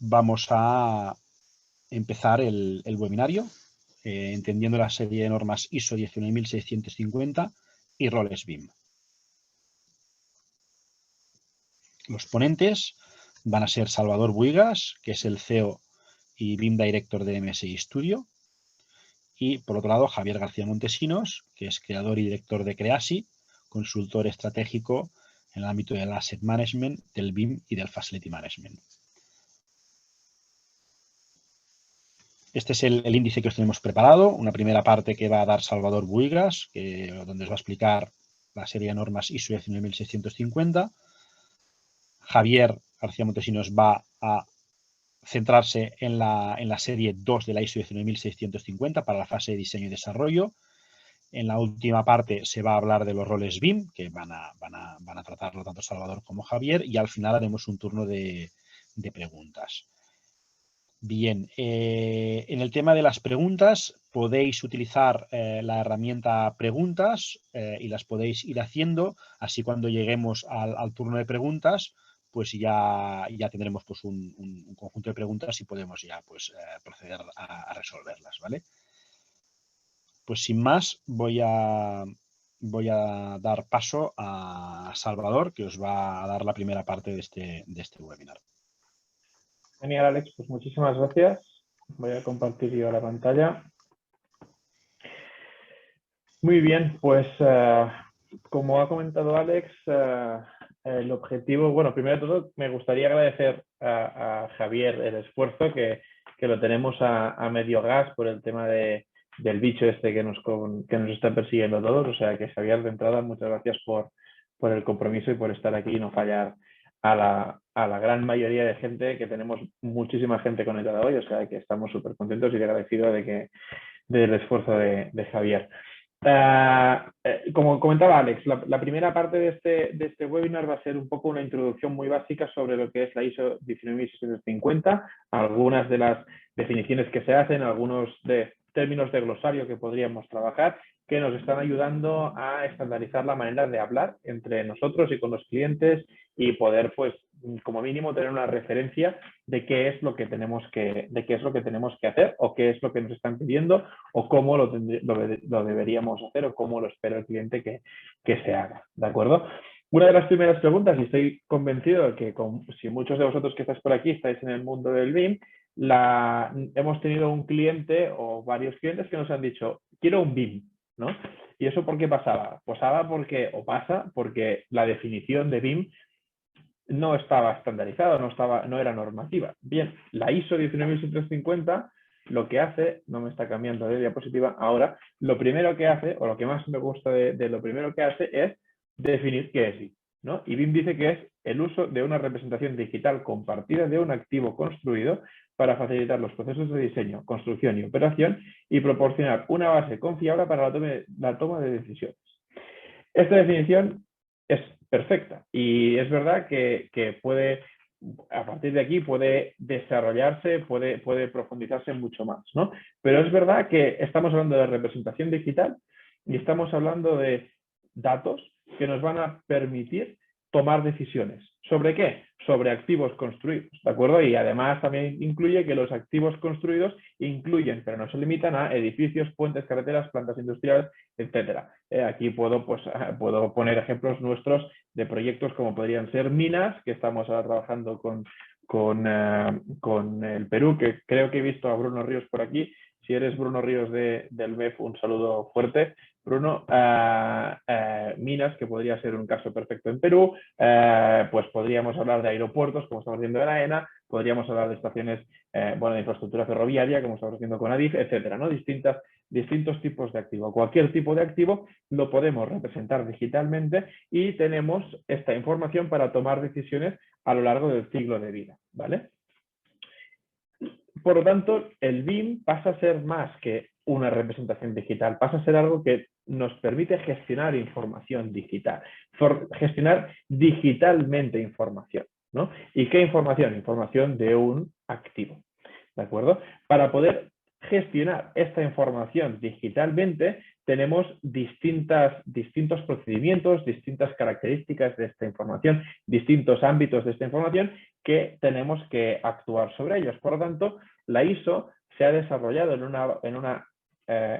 vamos a empezar el webinario, entendiendo la serie de normas ISO 19650 y roles BIM. Los ponentes van a ser Salvador Buigas, que es el CEO y BIM Director de MSI Studio, y por otro lado Javier García Montesinos, que es creador y director de Creasi, consultor estratégico en el ámbito del Asset Management, del BIM y del Facility Management. Este es el índice que os tenemos preparado, una primera parte que va a dar Salvador Buigas, donde os va a explicar la serie de normas ISO 19650. Javier García Montesinos va a centrarse en la serie 2 de la ISO 19650 para la fase de diseño y desarrollo. En la última parte se va a hablar de los roles BIM, que van a tratarlo tanto Salvador como Javier, y al final haremos un turno de preguntas. Bien, en el tema de las preguntas podéis utilizar la herramienta preguntas y las podéis ir haciendo, así cuando lleguemos al turno de preguntas, pues ya tendremos pues un conjunto de preguntas y podemos ya pues proceder a resolverlas, ¿vale? Pues sin más voy a dar paso a Salvador, que os va a dar la primera parte de este webinar. Genial, Alex, pues muchísimas gracias. Voy a compartir yo la pantalla. Muy bien, pues como ha comentado Alex, el objetivo, bueno, primero de todo me gustaría agradecer a Javier el esfuerzo que lo tenemos a medio gas por el tema del bicho este que nos está persiguiendo a todos. O sea que Javier, de entrada, muchas gracias por el compromiso y por estar aquí y no fallar a la gran mayoría de gente, que tenemos muchísima gente conectada hoy. O sea que estamos súper contentos y agradecidos del esfuerzo de Javier. Como comentaba Alex, la primera parte de este webinar va a ser un poco una introducción muy básica sobre lo que es la ISO 19650, algunas de las definiciones que se hacen, algunos de términos de glosario que podríamos trabajar, que nos están ayudando a estandarizar la manera de hablar entre nosotros y con los clientes y poder, pues, como mínimo, tener una referencia de qué es lo que tenemos que hacer o qué es lo que nos están pidiendo o cómo lo deberíamos hacer o cómo lo espera el cliente que se haga, ¿de acuerdo? Una de las primeras preguntas, y estoy convencido de que si muchos de vosotros que estáis por aquí estáis en el mundo del BIM, hemos tenido un cliente o varios clientes que nos han dicho, quiero un BIM, ¿no? ¿Y eso por qué pasaba? Pasa porque la definición de BIM no estaba estandarizada, no era normativa. Bien, la ISO 19750 lo que hace, no me está cambiando de diapositiva ahora, lo primero que hace, o lo que más me gusta de lo primero que hace es definir qué es BIM, ¿no? Y BIM dice que es el uso de una representación digital compartida de un activo construido para facilitar los procesos de diseño, construcción y operación y proporcionar una base confiable para la toma de decisiones. Esta definición es perfecta y es verdad que puede, a partir de aquí, puede desarrollarse, puede profundizarse mucho más, ¿no? Pero es verdad que estamos hablando de representación digital y estamos hablando de datos que nos van a permitir tomar decisiones. ¿Sobre qué? Sobre activos construidos, ¿de acuerdo? Y además también incluye que los activos construidos incluyen, pero no se limitan a edificios, puentes, carreteras, plantas industriales, etcétera. Aquí puedo poner ejemplos nuestros de proyectos como podrían ser minas, que estamos ahora trabajando con el Perú, que creo que he visto a Bruno Ríos por aquí. Si eres Bruno Ríos del MEF, un saludo fuerte. Bruno, minas, que podría ser un caso perfecto en Perú, pues podríamos hablar de aeropuertos, como estamos haciendo en AENA, podríamos hablar de estaciones, de infraestructura ferroviaria, como estamos haciendo con ADIF, etcétera, ¿no? Distintos tipos de activo. Cualquier tipo de activo lo podemos representar digitalmente y tenemos esta información para tomar decisiones a lo largo del ciclo de vida, ¿vale? Por lo tanto, el BIM pasa a ser más que una representación digital, pasa a ser algo que nos permite gestionar información digital, gestionar digitalmente información, ¿no? ¿Y qué información? Información de un activo, ¿de acuerdo? Para poder gestionar esta información digitalmente, tenemos distintos procedimientos, distintas características de esta información, distintos ámbitos de esta información que tenemos que actuar sobre ellos. Por lo tanto, la ISO se ha desarrollado en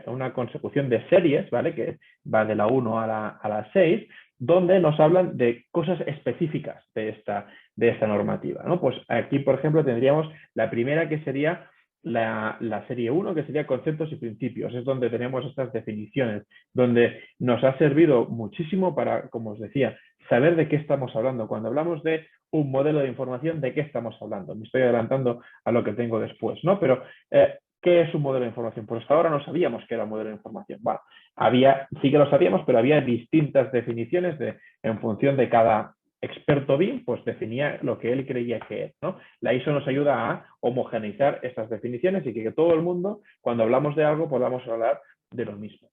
una consecución de series, ¿vale? Que va de la 1 a la 6, donde nos hablan de cosas específicas de esta normativa, ¿no? Pues aquí, por ejemplo, tendríamos la primera, que sería la serie 1, que sería conceptos y principios. Es donde tenemos estas definiciones, donde nos ha servido muchísimo para, como os decía, saber de qué estamos hablando. Cuando hablamos de un modelo de información, ¿de qué estamos hablando? Me estoy adelantando a lo que tengo después, ¿no? Pero, ¿qué es un modelo de información? Pues hasta ahora no sabíamos qué era un modelo de información. Bueno, sí que lo sabíamos, pero había distintas definiciones en función de cada experto BIM, pues definía lo que él creía que es, ¿no? La ISO nos ayuda a homogeneizar estas definiciones y que todo el mundo, cuando hablamos de algo, podamos hablar de lo mismo.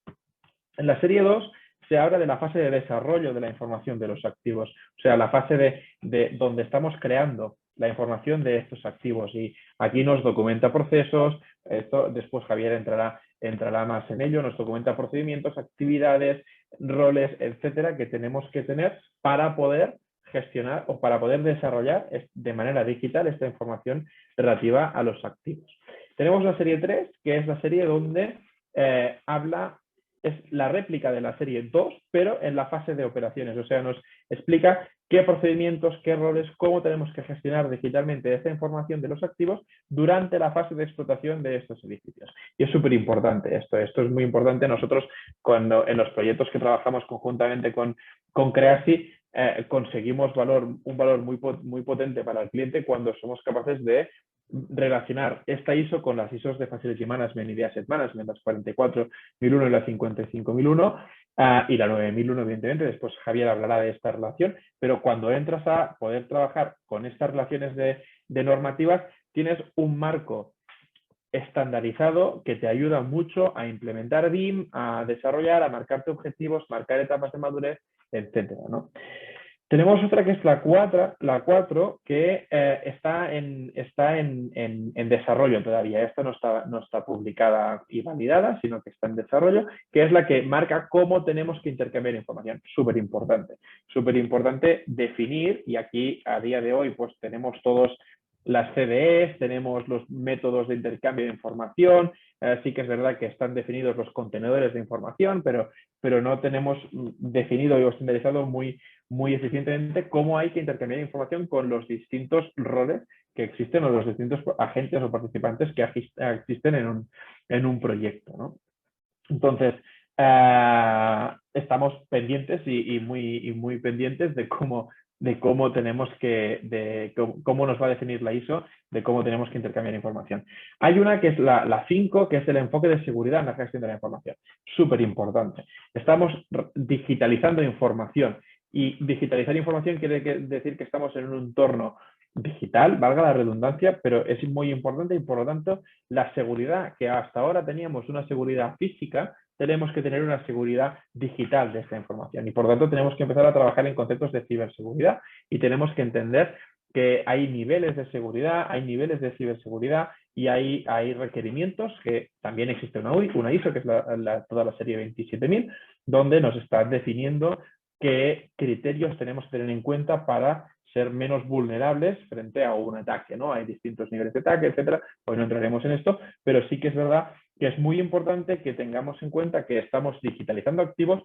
En la serie 2 se habla de la fase de desarrollo de la información de los activos, o sea, la fase de donde estamos creando la información de estos activos, y aquí nos documenta procesos. Esto después Javier entrará más en ello, nos documenta procedimientos, actividades, roles, etcétera, que tenemos que tener para poder gestionar o para poder desarrollar de manera digital esta información relativa a los activos. Tenemos la serie 3, que es la serie donde es la réplica de la serie 2, pero en la fase de operaciones. O sea, nos explica qué procedimientos, qué roles, cómo tenemos que gestionar digitalmente esta información de los activos durante la fase de explotación de estos edificios. Y es súper importante esto. Esto es muy importante. Nosotros, cuando en los proyectos que trabajamos conjuntamente con Creasi, conseguimos un valor muy potente para el cliente cuando somos capaces de relacionar esta ISO con las ISOs de Facility Management y de Asset Management, las 44001 y la 55001, y la 9001, evidentemente. Después Javier hablará de esta relación, pero cuando entras a poder trabajar con estas relaciones de normativas, tienes un marco estandarizado que te ayuda mucho a implementar BIM, a desarrollar, a marcarte objetivos, marcar etapas de madurez, etcétera, ¿no? Tenemos otra que es la 4, que está en desarrollo todavía. Esta no está publicada y validada, sino que está en desarrollo, que es la que marca cómo tenemos que intercambiar información. Súper importante definir, y aquí a día de hoy pues tenemos todos las CDEs, tenemos los métodos de intercambio de información. Sí que es verdad que están definidos los contenedores de información, pero no tenemos definido y estandarizado muy eficientemente cómo hay que intercambiar información con los distintos roles que existen, o los distintos agentes o participantes que existen en un proyecto, ¿no? Entonces, estamos pendientes y muy pendientes de cómo tenemos cómo nos va a definir la ISO, de cómo tenemos que intercambiar información. Hay una que es la 5, que es el enfoque de seguridad en la gestión de la información. Súper importante. Estamos digitalizando información, y digitalizar información quiere decir que estamos en un entorno digital, valga la redundancia, pero es muy importante, y por lo tanto la seguridad, que hasta ahora teníamos una seguridad física, tenemos que tener una seguridad digital de esta información, y por lo tanto tenemos que empezar a trabajar en conceptos de ciberseguridad, y tenemos que entender que hay niveles de seguridad, hay niveles de ciberseguridad, y hay requerimientos, que también existe una ISO, que es toda la serie 27000, donde nos está definiendo qué criterios tenemos que tener en cuenta para ser menos vulnerables frente a un ataque, ¿no? Hay distintos niveles de ataque, etcétera. Hoy no entraremos en esto, pero sí que es verdad que es muy importante que tengamos en cuenta que estamos digitalizando activos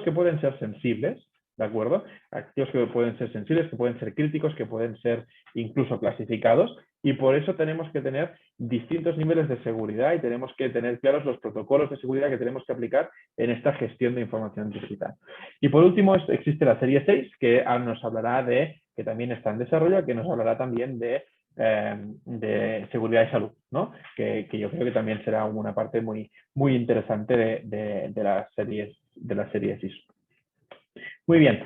que pueden ser sensibles, ¿de acuerdo? Activos que pueden ser sensibles, que pueden ser críticos, que pueden ser incluso clasificados, y por eso tenemos que tener distintos niveles de seguridad, y tenemos que tener claros los protocolos de seguridad que tenemos que aplicar en esta gestión de información digital. Y por último, existe la serie 6, que nos hablará que también está en desarrollo, que nos hablará también de seguridad y salud, ¿no? Que yo creo que también será una parte muy interesante de las series ISO. Muy bien.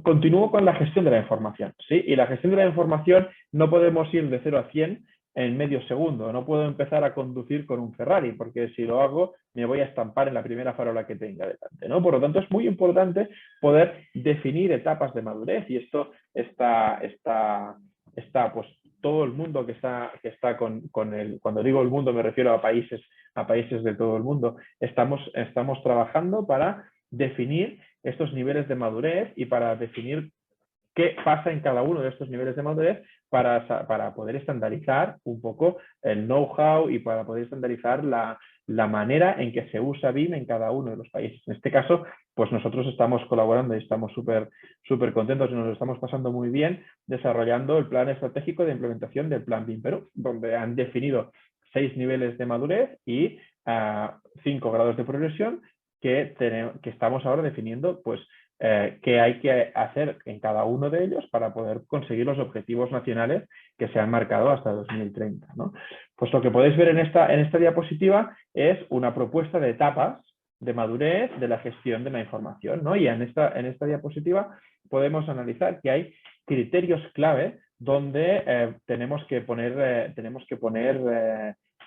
Continúo con la gestión de la información, ¿sí? Y la gestión de la información no podemos ir de 0 a 100 en medio segundo. No puedo empezar a conducir con un Ferrari, porque si lo hago me voy a estampar en la primera farola que tenga delante, ¿no? Por lo tanto, es muy importante poder definir etapas de madurez, y esto está pues todo el mundo que está con el, cuando digo el mundo me refiero a países de todo el mundo, estamos trabajando para definir estos niveles de madurez y para definir qué pasa en cada uno de estos niveles de madurez para poder estandarizar un poco el know-how y para poder estandarizar la manera en que se usa BIM en cada uno de los países. En este caso, pues nosotros estamos colaborando y estamos súper contentos y nos lo estamos pasando muy bien desarrollando el plan estratégico de implementación del Plan BIM Perú, donde han definido 6 niveles de madurez y 5 grados de progresión que estamos ahora definiendo, pues, qué hay que hacer en cada uno de ellos para poder conseguir los objetivos nacionales que se han marcado hasta 2030, ¿no? Pues lo que podéis ver en esta diapositiva es una propuesta de etapas de madurez de la gestión de la información, ¿no? Y en esta diapositiva podemos analizar que hay criterios clave donde tenemos que poner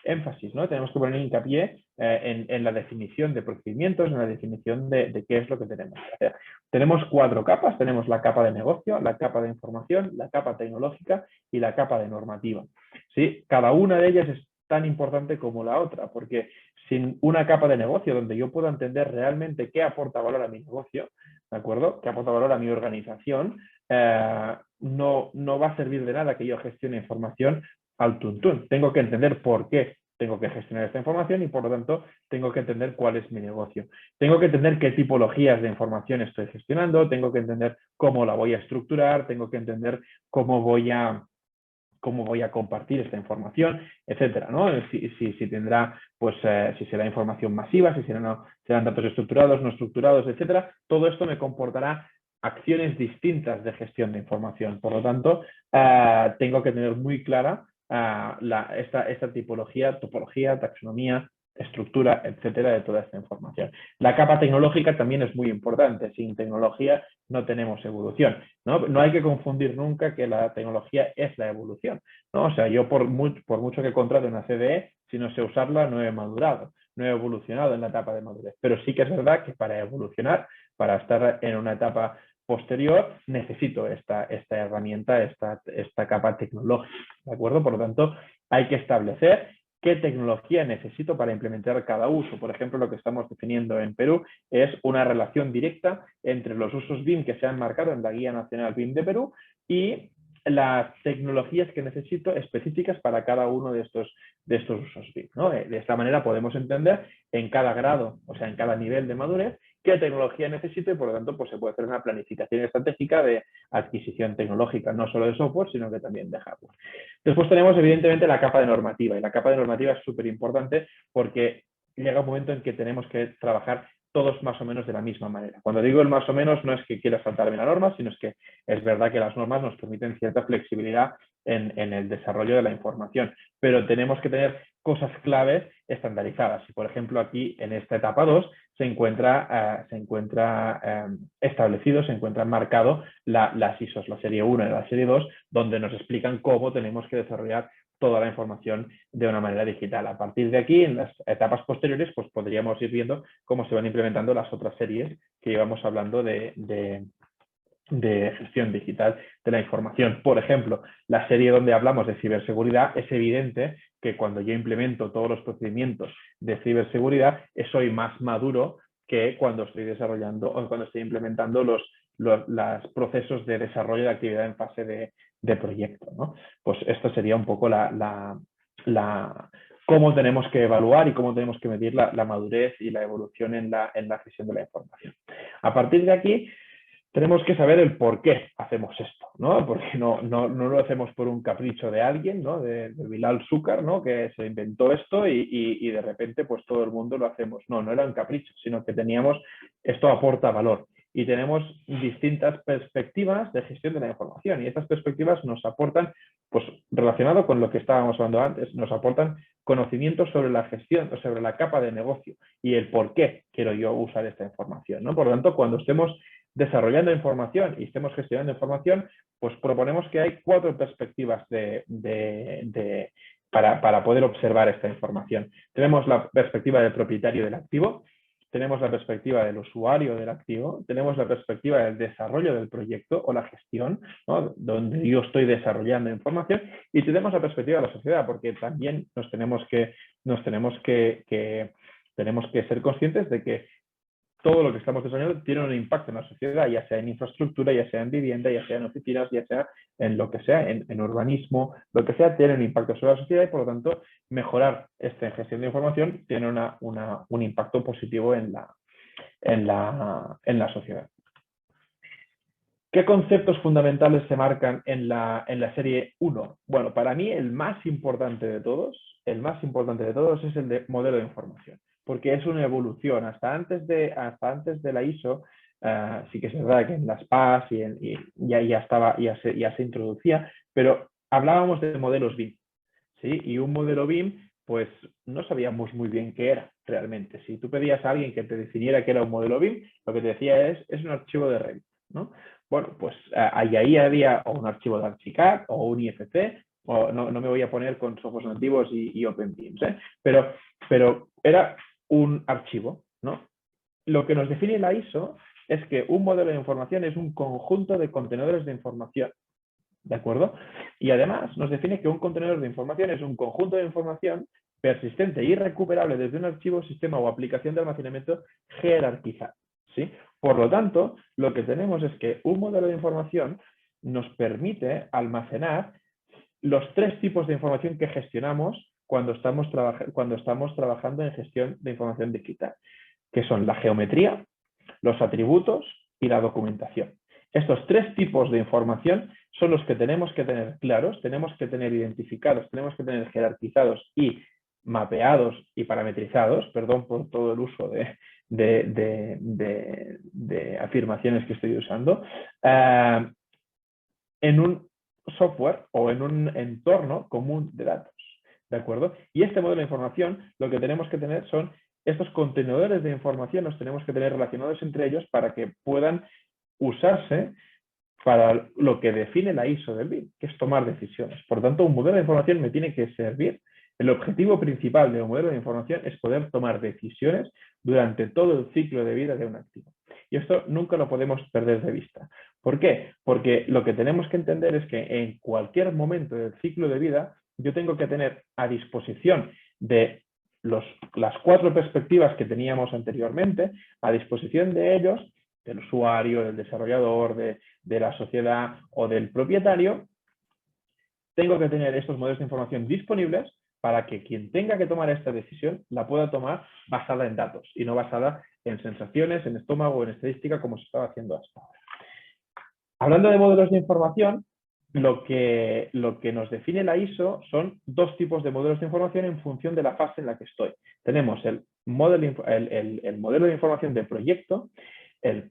énfasis, ¿no? Tenemos que poner hincapié en la definición de procedimientos, en la definición de qué es lo que tenemos que hacer. Tenemos 4 capas, tenemos la capa de negocio, la capa de información, la capa tecnológica y la capa de normativa. ¿Sí? Cada una de ellas es tan importante como la otra, porque sin una capa de negocio donde yo pueda entender realmente qué aporta valor a mi negocio, ¿de acuerdo? ¿Qué aporta valor a mi organización? No va a servir de nada que yo gestione información al tuntún. Tengo que entender por qué tengo que gestionar esta información y por lo tanto tengo que entender cuál es mi negocio. Tengo que entender qué tipologías de información estoy gestionando, tengo que entender cómo la voy a estructurar, tengo que entender cómo voy a compartir esta información, etcétera, ¿no? Si tendrá, pues, si será información masiva, si serán datos estructurados, no estructurados, etcétera. Todo esto me comportará acciones distintas de gestión de información. Por lo tanto, tengo que tener muy clara esta tipología, topología, taxonomía, estructura, etcétera, de toda esta información. La capa tecnológica también es muy importante. Sin tecnología no tenemos evolución, ¿no? No hay que confundir nunca que la tecnología es la evolución, ¿no? O sea, yo por mucho que contrate una CDE, si no sé usarla, no he madurado, no he evolucionado en la etapa de madurez. Pero sí que es verdad que para evolucionar, para estar en una etapa posterior, necesito esta herramienta, esta capa tecnológica, ¿de acuerdo? Por lo tanto, hay que establecer qué tecnología necesito para implementar cada uso. Por ejemplo, lo que estamos definiendo en Perú es una relación directa entre los usos BIM que se han marcado en la Guía Nacional BIM de Perú y las tecnologías que necesito específicas para cada uno de estos usos BIM, ¿no? De esta manera podemos entender en cada grado, o sea, en cada nivel de madurez, qué tecnología necesito y por lo tanto pues, se puede hacer una planificación estratégica de adquisición tecnológica, no solo de software, sino que también de hardware. Después tenemos evidentemente la capa de normativa y la capa de normativa es súper importante porque llega un momento en que tenemos que trabajar todos más o menos de la misma manera. Cuando digo el más o menos no es que quiera saltarme la norma, sino es que es verdad que las normas nos permiten cierta flexibilidad en el desarrollo de la información, pero tenemos que tener cosas claves estandarizadas. Y por ejemplo aquí en esta etapa 2 se encuentra establecido, se encuentra marcado las ISOs, la serie 1 y la serie 2, donde nos explican cómo tenemos que desarrollar toda la información de una manera digital. A partir de aquí, en las etapas posteriores, pues podríamos ir viendo cómo se van implementando las otras series que íbamos hablando de gestión digital de la información. Por ejemplo, la serie donde hablamos de ciberseguridad, es evidente que cuando yo implemento todos los procedimientos de ciberseguridad, soy más maduro que cuando estoy desarrollando o cuando estoy implementando los procesos de desarrollo de actividad en fase de proyecto, ¿no? Pues esto sería un poco cómo tenemos que evaluar y cómo tenemos que medir la madurez y la evolución en la gestión de la información. A partir de aquí, tenemos que saber el por qué hacemos esto, ¿no? Porque no lo hacemos por un capricho de alguien, ¿no? De Bilal Zúcar, ¿no? Que se inventó esto y de repente pues todo el mundo lo hacemos. No era un capricho, sino que esto aporta valor. Y tenemos distintas perspectivas de gestión de la información y estas perspectivas nos aportan, pues relacionado con lo que estábamos hablando antes, nos aportan conocimientos sobre la gestión o sobre la capa de negocio y el por qué quiero yo usar esta información, ¿no? Por lo tanto, cuando estemos desarrollando información y estemos gestionando información, pues proponemos que hay 4 perspectivas para poder observar esta información. Tenemos la perspectiva del propietario del activo, tenemos la perspectiva del usuario del activo, tenemos la perspectiva del desarrollo del proyecto o la gestión, ¿no? Donde yo estoy desarrollando información, y tenemos la perspectiva de la sociedad, porque también tenemos que ser conscientes de que todo lo que estamos desarrollando tiene un impacto en la sociedad, ya sea en infraestructura, ya sea en vivienda, ya sea en oficinas, ya sea en lo que sea, en urbanismo, lo que sea, tiene un impacto sobre la sociedad, y por lo tanto mejorar esta gestión de información tiene un impacto positivo en la sociedad. ¿Qué conceptos fundamentales se marcan en la serie 1? Bueno, para mí el más importante de todos es el de modelo de información, porque es una evolución. Hasta antes de la ISO, sí que es verdad que en las PAS ya se introducía, pero hablábamos de modelos BIM, ¿sí? Y un modelo BIM, pues no sabíamos muy bien qué era realmente. Si tú pedías a alguien que te definiera qué era un modelo BIM, lo que te decía es un archivo de Revit, ¿no? Bueno, pues ahí había o un archivo de Archicad o un IFC, o no me voy a poner con softwares nativos y OpenBIMs, ¿eh? Pero era un archivo, ¿no? Lo que nos define la ISO es que un modelo de información es un conjunto de contenedores de información, ¿de acuerdo? Y además nos define que un contenedor de información es un conjunto de información persistente y recuperable desde un archivo, sistema o aplicación de almacenamiento jerarquizado, ¿sí? Por lo tanto, lo que tenemos es que un modelo de información nos permite almacenar los 3 tipos de información que gestionamos cuando estamos trabajando en gestión de información digital, que son la geometría, los atributos y la documentación. Estos 3 tipos de información son los que tenemos que tener claros, tenemos que tener identificados, tenemos que tener jerarquizados y mapeados y parametrizados, perdón por todo el uso de afirmaciones que estoy usando, en un software o en un entorno común de datos, ¿de acuerdo? Y este modelo de información, lo que tenemos que tener son estos contenedores de información, los tenemos que tener relacionados entre ellos para que puedan usarse para lo que define la ISO del BIM, que es tomar decisiones. Por tanto, un modelo de información me tiene que servir. El objetivo principal de un modelo de información es poder tomar decisiones durante todo el ciclo de vida de un activo. Y esto nunca lo podemos perder de vista. ¿Por qué? Porque lo que tenemos que entender es que en cualquier momento del ciclo de vida yo tengo que tener a disposición de las 4 perspectivas que teníamos anteriormente, a disposición de ellos, del usuario, del desarrollador, de la sociedad o del propietario, tengo que tener estos modelos de información disponibles para que quien tenga que tomar esta decisión la pueda tomar basada en datos y no basada en sensaciones, en estómago o en estadística como se estaba haciendo hasta ahora. Hablando de modelos de información, lo que nos define la ISO son 2 tipos de modelos de información en función de la fase en la que estoy. Tenemos el modelo de información de proyecto, el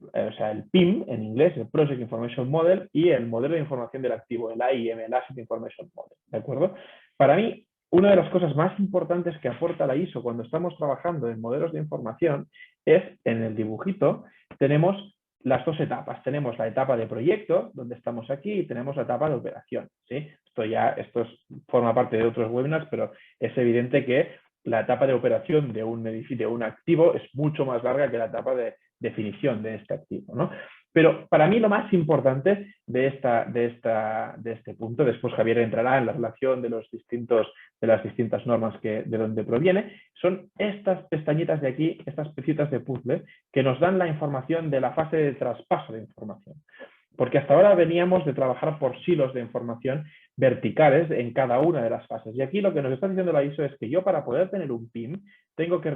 PIM en inglés, el Project Information Model, y el modelo de información del activo, el AIM, el Asset Information Model, ¿de acuerdo? Para mí, una de las cosas más importantes que aporta la ISO cuando estamos trabajando en modelos de información es, en el dibujito, tenemos las 2 etapas. Tenemos la etapa de proyecto, donde estamos aquí, y tenemos la etapa de operación, ¿sí? Esto forma parte de otros webinars, pero es evidente que la etapa de operación de un edificio, de un activo, es mucho más larga que la etapa de definición de este activo, ¿no? Pero para mí lo más importante de este punto, después Javier entrará en la relación de las distintas normas de donde proviene, son estas pestañitas de aquí, estas piecitas de puzzle que nos dan la información de la fase de traspaso de información. Porque hasta ahora veníamos de trabajar por silos de información verticales en cada una de las fases. Y aquí lo que nos está diciendo la ISO es que yo, para poder tener un PIM, tengo que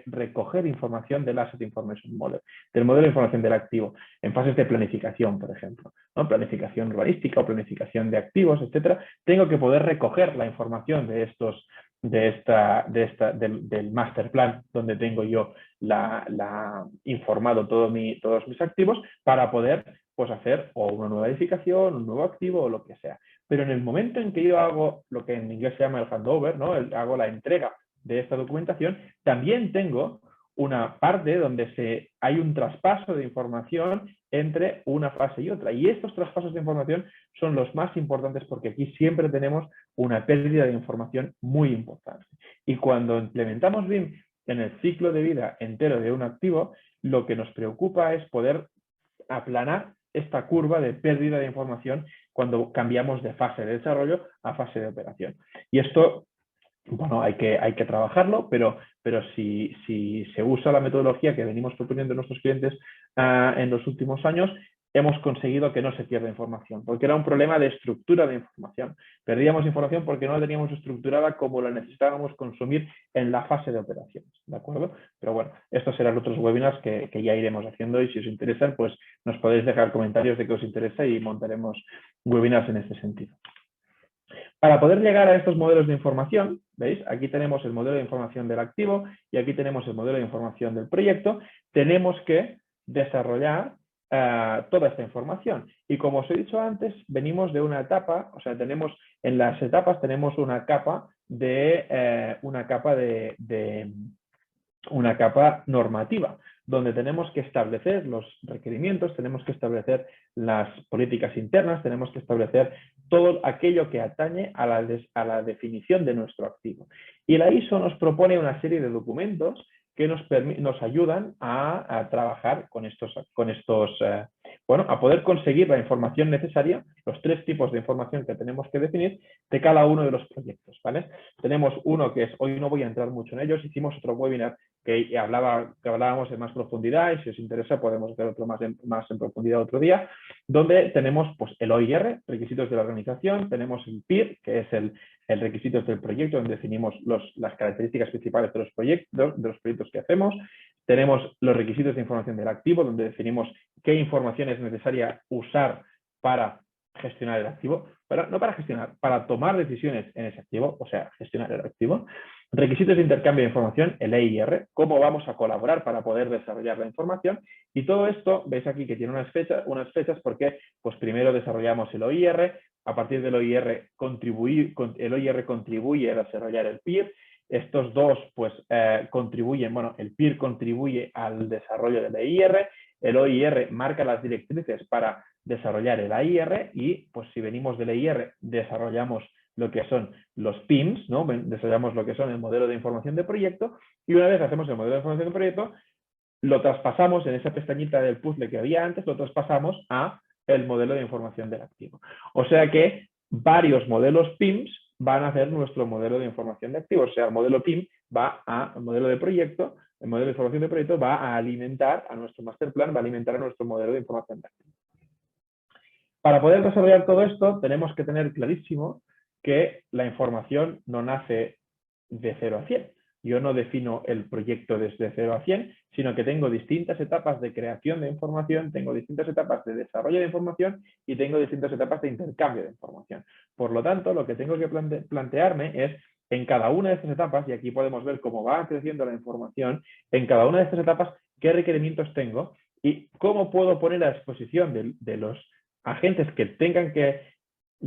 recoger información del Asset Information Model, del modelo de información del activo, en fases de planificación, por ejemplo, ¿no? Planificación urbanística o planificación de activos, etcétera. Tengo que poder recoger la información del master plan, donde tengo yo informado todos mis activos, para poder hacer o una nueva edificación, un nuevo activo o lo que sea. Pero en el momento en que yo hago lo que en inglés se llama el handover, ¿no? Hago la entrega de esta documentación, también tengo una parte donde hay un traspaso de información entre una fase y otra. Y estos traspasos de información son los más importantes, porque aquí siempre tenemos una pérdida de información muy importante. Y cuando implementamos BIM en el ciclo de vida entero de un activo, lo que nos preocupa es poder aplanar esta curva de pérdida de información cuando cambiamos de fase de desarrollo a fase de operación. Y esto, bueno, hay que trabajarlo, pero si se usa la metodología que venimos proponiendo a nuestros clientes en los últimos años, hemos conseguido que no se pierda información, porque era un problema de estructura de información. Perdíamos información porque no la teníamos estructurada como la necesitábamos consumir en la fase de operaciones, ¿de acuerdo? Pero bueno, estos serán otros webinars que ya iremos haciendo y si os interesan, pues nos podéis dejar comentarios de qué os interesa y montaremos webinars en este sentido. Para poder llegar a estos modelos de información, ¿veis? Aquí tenemos el modelo de información del activo y aquí tenemos el modelo de información del proyecto. Tenemos que desarrollar toda esta información. Y como os he dicho antes, venimos de una etapa, o sea, tenemos en las etapas tenemos una capa normativa, donde tenemos que establecer los requerimientos, tenemos que establecer las políticas internas, tenemos que establecer todo aquello que atañe a la definición de nuestro activo. Y la ISO nos propone una serie de documentos que nos ayudan a trabajar con estos bueno, a poder conseguir la información necesaria, los 3 tipos de información que tenemos que definir de cada uno de los proyectos, ¿vale? Tenemos uno que es, hoy no voy a entrar mucho en ellos, hicimos otro webinar que hablábamos en más profundidad y si os interesa podemos hacer otro más en profundidad otro día, donde tenemos pues, el OIR, requisitos de la organización, tenemos el PIR, que es el requisitos del proyecto, donde definimos las características principales de los proyectos que hacemos, tenemos los requisitos de información del activo, donde definimos qué información es necesaria usar para gestionar el activo, no para gestionar, para tomar decisiones en ese activo, o sea, gestionar el activo. Requisitos de intercambio de información, el EIR, cómo vamos a colaborar para poder desarrollar la información. Y todo esto, veis aquí que tiene unas fechas porque pues primero desarrollamos el OIR, a partir del OIR, el OIR contribuye a desarrollar el PIR. Estos dos pues contribuyen, bueno, el PIR contribuye al desarrollo del EIR, el OIR marca las directrices para desarrollar el AIR y pues si venimos del EIR desarrollamos lo que son los PIMs, ¿no? Desarrollamos lo que son el modelo de información de proyecto y una vez hacemos el modelo de información de proyecto lo traspasamos en esa pestañita del puzzle que había antes, lo traspasamos a el modelo de información del activo. O sea que varios modelos PIMs van a hacer nuestro modelo de información de activo. O sea, el modelo PIM va el modelo de proyecto, el modelo de información de proyecto va a alimentar a nuestro master plan, va a alimentar a nuestro modelo de información de activo. Para poder desarrollar todo esto, tenemos que tener clarísimo que la información no nace de 0 a 100. Yo no defino el proyecto desde 0 a 100, sino que tengo distintas etapas de creación de información, tengo distintas etapas de desarrollo de información y tengo distintas etapas de intercambio de información. Por lo tanto, lo que tengo que plantearme es, en cada una de estas etapas, y aquí podemos ver cómo va creciendo la información, en cada una de estas etapas, qué requerimientos tengo y cómo puedo poner a disposición de los agentes que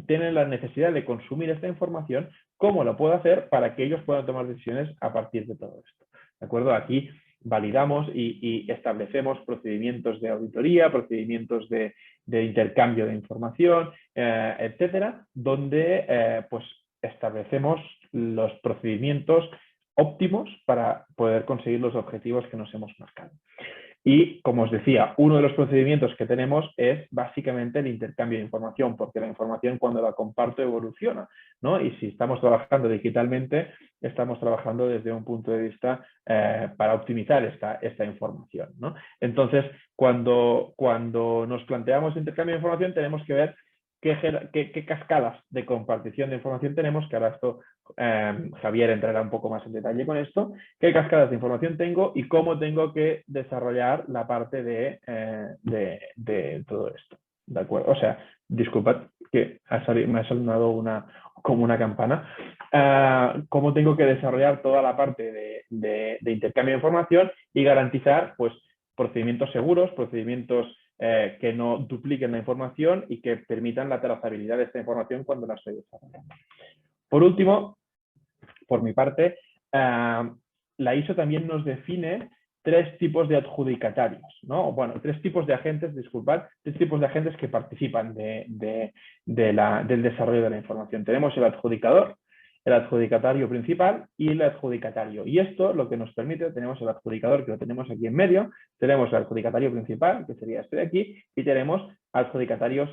tienen la necesidad de consumir esta información, cómo lo puedo hacer para que ellos puedan tomar decisiones a partir de todo esto. ¿De acuerdo? Aquí validamos y establecemos procedimientos de auditoría, procedimientos de intercambio de información, etcétera, donde pues establecemos los procedimientos óptimos para poder conseguir los objetivos que nos hemos marcado. Y, como os decía, uno de los procedimientos que tenemos es básicamente el intercambio de información, porque la información cuando la comparto evoluciona, ¿no? Y si estamos trabajando digitalmente, estamos trabajando desde un punto de vista para optimizar esta información, ¿no? Entonces, cuando nos planteamos intercambio de información, tenemos que ver qué cascadas de compartición de información tenemos, que ahora esto Javier entrará un poco más en detalle con esto, qué cascadas de información tengo y cómo tengo que desarrollar la parte de todo esto. ¿De acuerdo? O sea, disculpad que me ha sonado como una campana. Cómo tengo que desarrollar toda la parte de intercambio de información y garantizar pues, procedimientos seguros, procedimientos que no dupliquen la información y que permitan la trazabilidad de esta información cuando la estoy desarrollando. Por último, por mi parte, la ISO también nos define 3 tipos de adjudicatarios, ¿no? Bueno, 3 tipos de agentes, disculpad, 3 tipos de agentes que participan del desarrollo de la información. Tenemos el adjudicador, el adjudicatario principal y el adjudicatario. Y esto lo que nos permite, tenemos el adjudicador que lo tenemos aquí en medio, tenemos el adjudicatario principal, que sería este de aquí, y tenemos adjudicatarios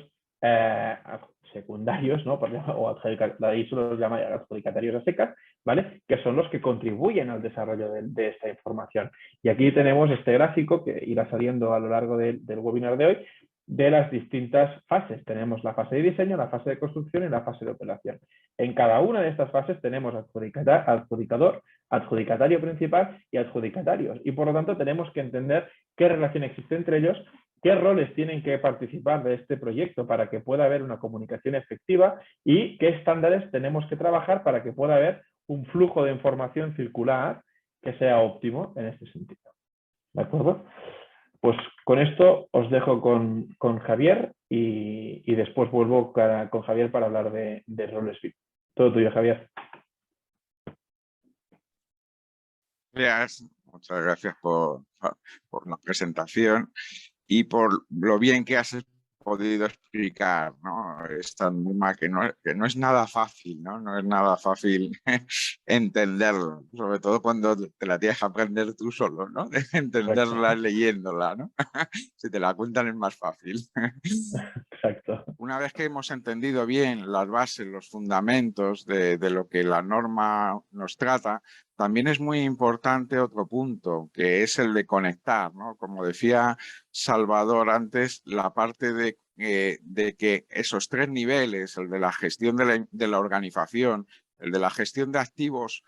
secundarios, ¿no? O la ISO los llama adjudicatarios a secas, ¿vale? Que son los que contribuyen al desarrollo de esta información. Y aquí tenemos este gráfico que irá saliendo a lo largo del webinar de hoy, de las distintas fases. Tenemos la fase de diseño, la fase de construcción y la fase de operación. En cada una de estas fases tenemos adjudicador, adjudicatario principal y adjudicatarios. Y por lo tanto tenemos que entender qué relación existe entre ellos, qué roles tienen que participar de este proyecto para que pueda haber una comunicación efectiva y qué estándares tenemos que trabajar para que pueda haber un flujo de información circular que sea óptimo en este sentido. ¿De acuerdo? Pues con esto os dejo con Javier y después vuelvo con Javier para hablar de roles VIP. Todo tuyo, Javier. Muchas gracias por la presentación y por lo bien que has podido explicar, ¿no? Esta norma que no es nada fácil, ¿no? No es nada fácil entenderlo, sobre todo cuando te la tienes que aprender tú solo, ¿no? Entenderla leyéndola, ¿no? Si te la cuentan es más fácil. Exacto. Una vez que hemos entendido bien las bases, los fundamentos de lo que la norma nos trata, también es muy importante otro punto, que es el de conectar, ¿no? Como decía Salvador antes, la parte de que esos tres niveles, el de la gestión de la organización, el de la gestión de activos,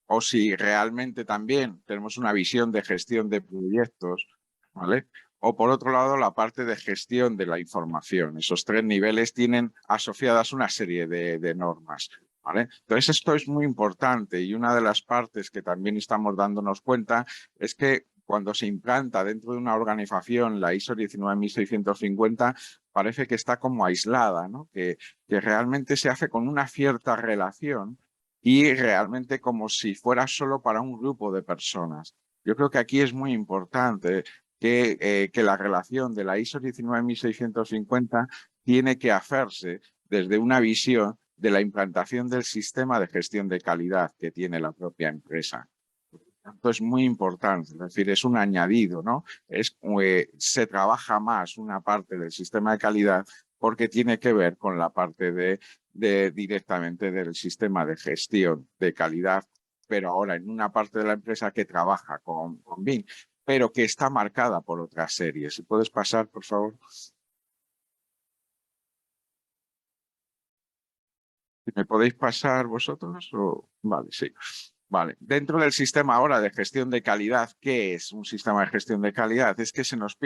o si realmente también tenemos una visión de gestión de proyectos, ¿vale? O por otro lado, la parte de gestión de la información. Esos tres niveles tienen asociadas una serie de normas, ¿vale? Entonces, esto es muy importante y una de las partes que también estamos dándonos cuenta es que cuando se implanta dentro de una organización la ISO 19650, parece que está como aislada, ¿no? Que realmente se hace con una cierta relación y realmente como si fuera solo para un grupo de personas. Yo creo que aquí es muy importante que la relación de la ISO 19650 tiene que hacerse desde una visión de la implantación del sistema de gestión de calidad que tiene la propia empresa. Esto es muy importante, es decir, es un añadido, ¿no? Se trabaja más una parte del sistema de calidad porque tiene que ver con la parte directamente del sistema de gestión de calidad, pero ahora en una parte de la empresa que trabaja con BIM, pero que está marcada por otras series. Si puedes pasar, por favor. ¿Me podéis pasar vosotros? Vale, sí. Vale. Dentro del sistema ahora de gestión de calidad, ¿qué es un sistema de gestión de calidad? Es que se nos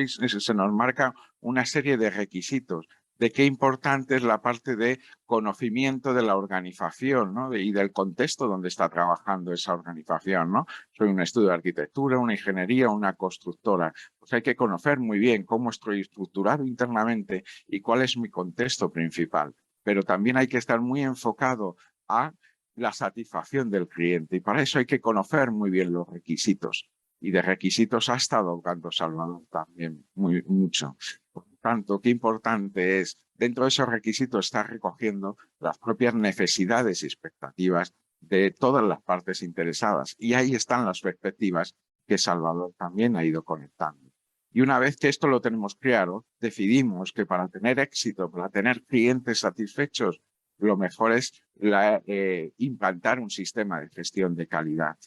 marca una serie de requisitos de qué importante es la parte de conocimiento de la organización, ¿no? Y del contexto donde está trabajando esa organización, ¿no? Soy un estudio de arquitectura, una ingeniería, una constructora. Pues hay que conocer muy bien cómo estoy estructurado internamente y cuál es mi contexto principal. Pero también hay que estar muy enfocado a la satisfacción del cliente y para eso hay que conocer muy bien los requisitos. Y de requisitos ha estado hablando Salvador también mucho. Por lo tanto, qué importante es, dentro de esos requisitos, estar recogiendo las propias necesidades y expectativas de todas las partes interesadas. Y ahí están las perspectivas que Salvador también ha ido conectando. Y una vez que esto lo tenemos claro, decidimos que para tener éxito, para tener clientes satisfechos, lo mejor es implantar un sistema de gestión de calidad.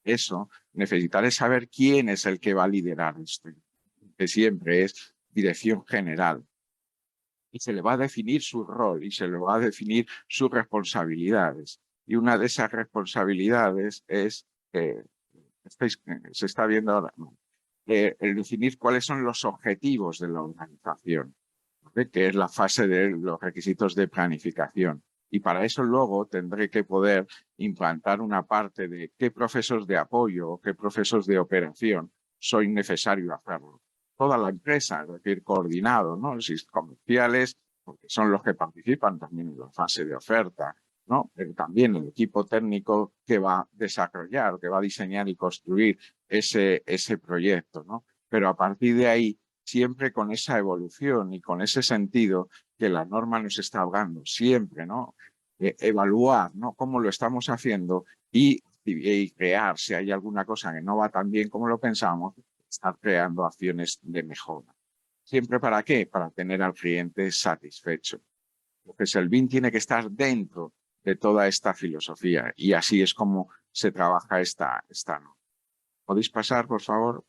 Eso, necesitaré saber quién es el que va a liderar esto, que siempre es dirección general. Y se le va a definir su rol y se le va a definir sus responsabilidades. Y una de esas responsabilidades es, se está viendo ahora, el definir cuáles son los objetivos de la organización, ¿vale? Que es la fase de los requisitos de planificación. Y para eso luego tendré que poder implantar una parte de qué procesos de apoyo o qué procesos de operación soy necesario hacerlo. Toda la empresa, es decir, coordinado, ¿no? Los comerciales, porque son los que participan también en la fase de oferta, ¿no? Pero también el equipo técnico que va a desarrollar, que va a diseñar y construir ese proyecto, ¿no? Pero a partir de ahí, siempre con esa evolución y con ese sentido que la norma nos está hablando, siempre, ¿no? evaluar, ¿no?, cómo lo estamos haciendo y crear, si hay alguna cosa que no va tan bien como lo pensamos, estar creando acciones de mejora. ¿Siempre para qué? Para tener al cliente satisfecho. Entonces el BIM tiene que estar dentro de toda esta filosofía y así es como se trabaja esta norma. ¿Podéis pasar, por favor?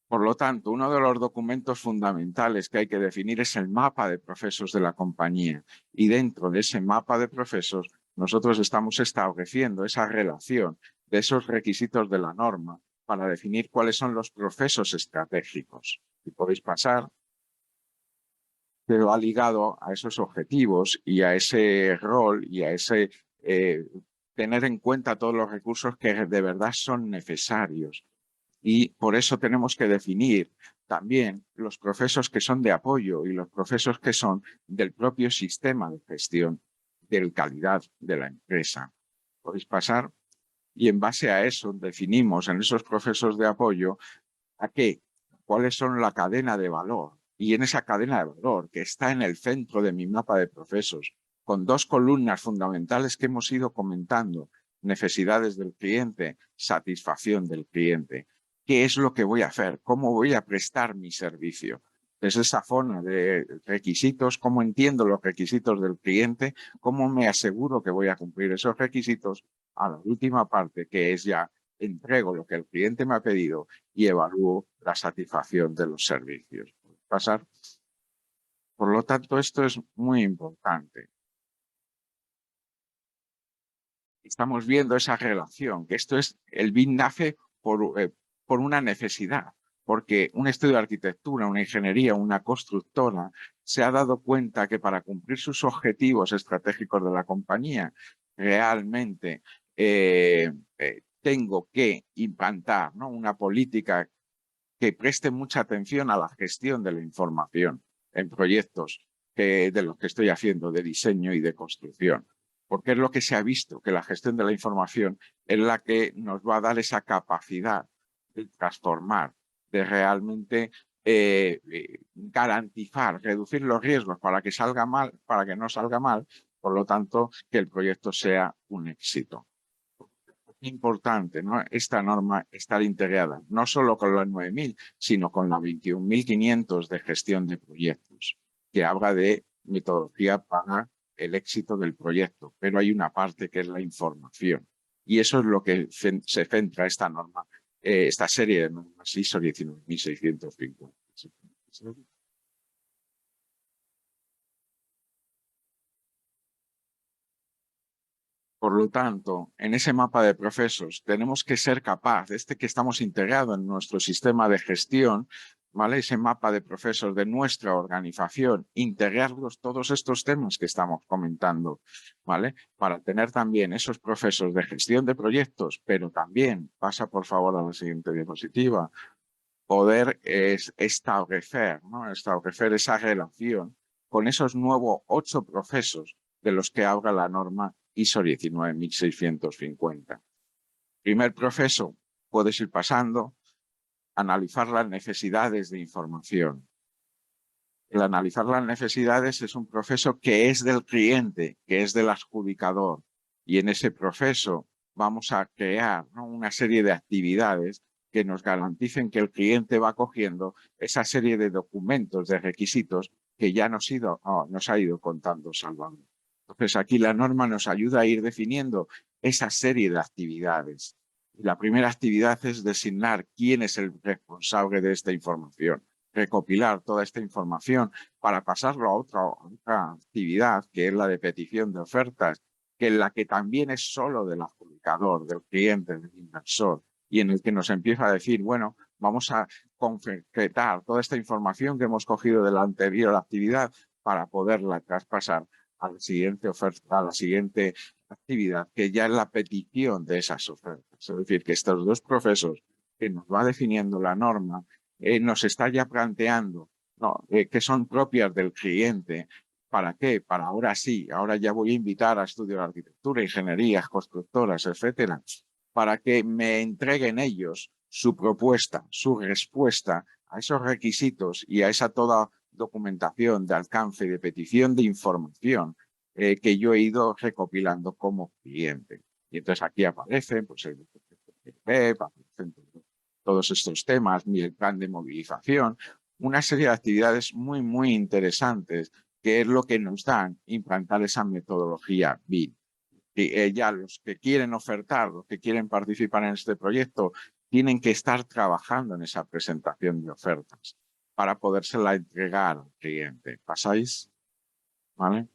Por lo tanto, uno de los documentos fundamentales que hay que definir es el mapa de procesos de la compañía. Y dentro de ese mapa de procesos, nosotros estamos estableciendo esa relación de esos requisitos de la norma para definir cuáles son los procesos estratégicos. Y podéis pasar, que va ligado a esos objetivos y a ese rol y a ese tener en cuenta todos los recursos que de verdad son necesarios. Y por eso tenemos que definir también los procesos que son de apoyo y los procesos que son del propio sistema de gestión de calidad de la empresa. Podéis pasar. Y en base a eso definimos en esos procesos de apoyo a qué, cuáles son la cadena de valor. Y en esa cadena de valor que está en el centro de mi mapa de procesos, con dos columnas fundamentales que hemos ido comentando: necesidades del cliente, satisfacción del cliente. ¿Qué es lo que voy a hacer? ¿Cómo voy a prestar mi servicio? Desde esa zona de requisitos, cómo entiendo los requisitos del cliente, cómo me aseguro que voy a cumplir esos requisitos, a la última parte, que es ya entrego lo que el cliente me ha pedido y evalúo la satisfacción de los servicios. Pasar. Por lo tanto, esto es muy importante. Estamos viendo esa relación, que esto es, el BIM nace por una necesidad, porque un estudio de arquitectura, una ingeniería, una constructora se ha dado cuenta que para cumplir sus objetivos estratégicos de la compañía, realmente tengo que implantar, ¿no?, una política que preste mucha atención a la gestión de la información en proyectos de los que estoy haciendo, de diseño y de construcción. Porque es lo que se ha visto, que la gestión de la información es la que nos va a dar esa capacidad de transformar, de realmente garantizar, reducir los riesgos para que salga mal, para que no salga mal, por lo tanto, que el proyecto sea un éxito. Importante, ¿no?, esta norma estar integrada no solo con la 9000, sino con la 21500 de gestión de proyectos, que habla de metodología para el éxito del proyecto, pero hay una parte que es la información. Y eso es lo que se centra esta norma, esta serie de normas ISO 19650. Por lo tanto, en ese mapa de procesos tenemos que ser capaces, que estamos integrados en nuestro sistema de gestión, ¿vale?, ese mapa de procesos de nuestra organización, integrarlos todos estos temas que estamos comentando, ¿vale?, para tener también esos procesos de gestión de proyectos, pero también, pasa por favor a la siguiente diapositiva, poder establecer, ¿no?, establecer esa relación con esos nuevos 8 procesos de los que habla la norma ISO 19650. Primer proceso, puedes ir pasando, analizar las necesidades de información. El analizar las necesidades es un proceso que es del cliente, que es del adjudicador, y en ese proceso vamos a crear, ¿no?, una serie de actividades que nos garanticen que el cliente va cogiendo esa serie de documentos, de requisitos que ya nos ha ido contando Salvador. Entonces, aquí la norma nos ayuda a ir definiendo esa serie de actividades. La primera actividad es designar quién es el responsable de esta información, recopilar toda esta información para pasarlo a otra actividad, que es la de petición de ofertas, que es la que también es solo del adjudicador, del cliente, del inversor, y en el que nos empieza a decir, bueno, vamos a concretar toda esta información que hemos cogido de la anterior actividad para poderla traspasar a la siguiente oferta, a la siguiente actividad, que ya es la petición de esas ofertas. Es decir, que estos dos procesos que nos va definiendo la norma nos está ya planteando, ¿no?, que son propias del cliente. ¿Para qué? Para ahora sí, ahora ya voy a invitar a estudios de arquitectura, ingenierías, constructoras, etcétera, para que me entreguen ellos su propuesta, su respuesta a esos requisitos y a esa toda documentación, de alcance, de petición de información que yo he ido recopilando como cliente. Y entonces aquí aparecen pues, el web, aparecen todos estos temas, el plan de movilización, una serie de actividades muy, muy interesantes, que es lo que nos dan implantar esa metodología BIM. Y, ya los que quieren ofertar, los que quieren participar en este proyecto, tienen que estar trabajando en esa presentación de ofertas para podérsela entregar al cliente. ¿Pasáis? ¿Vale?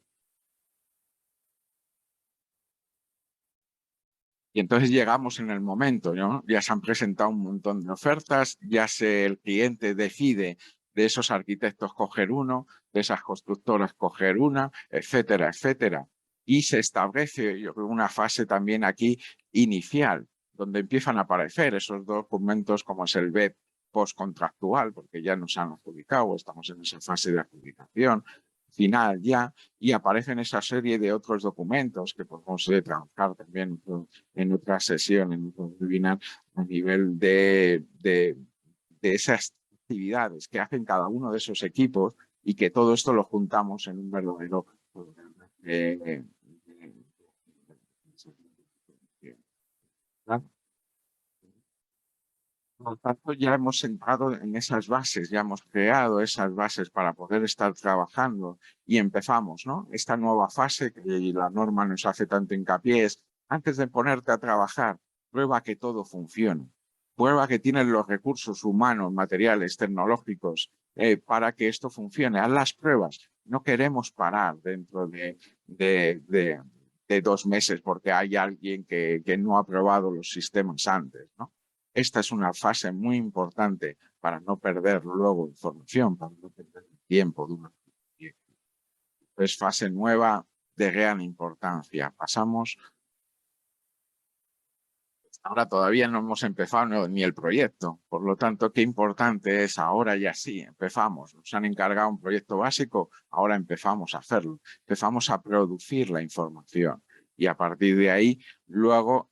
Y entonces llegamos en el momento, ¿no? Ya se han presentado un montón de ofertas, ya el cliente decide de esos arquitectos coger uno, de esas constructoras coger una, etcétera, etcétera. Y se establece, yo creo, una fase también aquí inicial, donde empiezan a aparecer esos documentos como es el BEP postcontractual, porque ya nos han adjudicado, estamos en esa fase de adjudicación final ya, y aparecen esa serie de otros documentos que podemos trabajar también en otra sesión, en otro webinar, a nivel de esas actividades que hacen cada uno de esos equipos y que todo esto lo juntamos en un verdadero programa. Por lo tanto, ya hemos entrado en esas bases, ya hemos creado esas bases para poder estar trabajando y empezamos, ¿no? Esta nueva fase que la norma nos hace tanto hincapié es, antes de ponerte a trabajar, prueba que todo funcione. Prueba que tienes los recursos humanos, materiales, tecnológicos para que esto funcione. Haz las pruebas. No queremos parar dentro de 2 meses porque hay alguien que no ha probado los sistemas antes, ¿no? Esta es una fase muy importante para no perder luego información, para no perder tiempo de una proyecto. Es fase nueva de gran importancia. Pasamos. Ahora todavía no hemos empezado ni el proyecto, por lo tanto, qué importante es ahora ya sí, empezamos. Nos han encargado un proyecto básico, ahora empezamos a hacerlo, empezamos a producir la información. Y a partir de ahí, luego,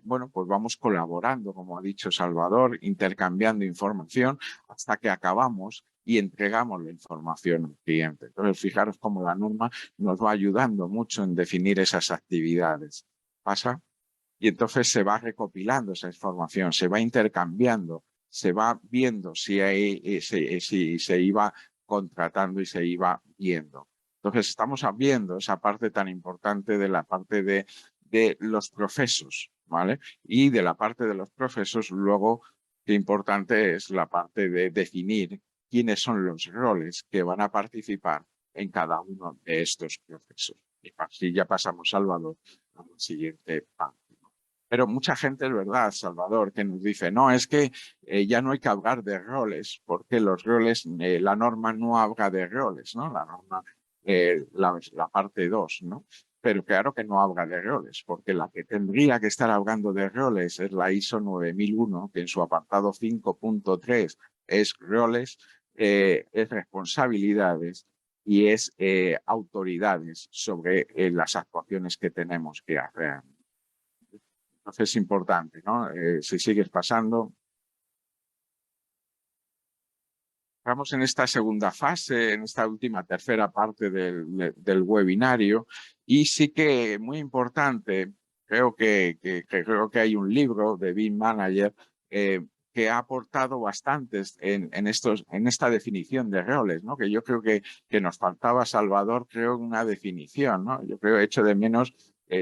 bueno, pues vamos colaborando, como ha dicho Salvador, intercambiando información hasta que acabamos y entregamos la información al cliente. Entonces, fijaros cómo la norma nos va ayudando mucho en definir esas actividades. ¿Pasa? Y entonces se va recopilando esa información, se va intercambiando, se va viendo si se iba contratando y se iba viendo. Entonces estamos viendo esa parte tan importante de la parte de los procesos, ¿vale? Y de la parte de los procesos, luego, qué importante es la parte de definir quiénes son los roles que van a participar en cada uno de estos procesos. Y así ya pasamos, Salvador, a la siguiente parte. Pero mucha gente, es verdad, Salvador, que nos dice, no, es que ya no hay que hablar de roles, porque los roles, la norma no habla de roles, ¿no? La norma, la parte 2, ¿no? Pero claro que no habla de roles, porque la que tendría que estar hablando de roles es la ISO 9001, que en su apartado 5.3 es roles, es responsabilidades y es autoridades sobre las actuaciones que tenemos que hacer. Entonces es importante, ¿no? Si sigues pasando. Estamos en esta segunda fase, en esta última tercera parte del webinario y sí que muy importante, creo que hay un libro de BIM Manager que ha aportado bastantes en esta definición de roles, ¿no? Que yo creo que nos faltaba, Salvador, creo, una definición, ¿no? Yo creo, hecho de menos,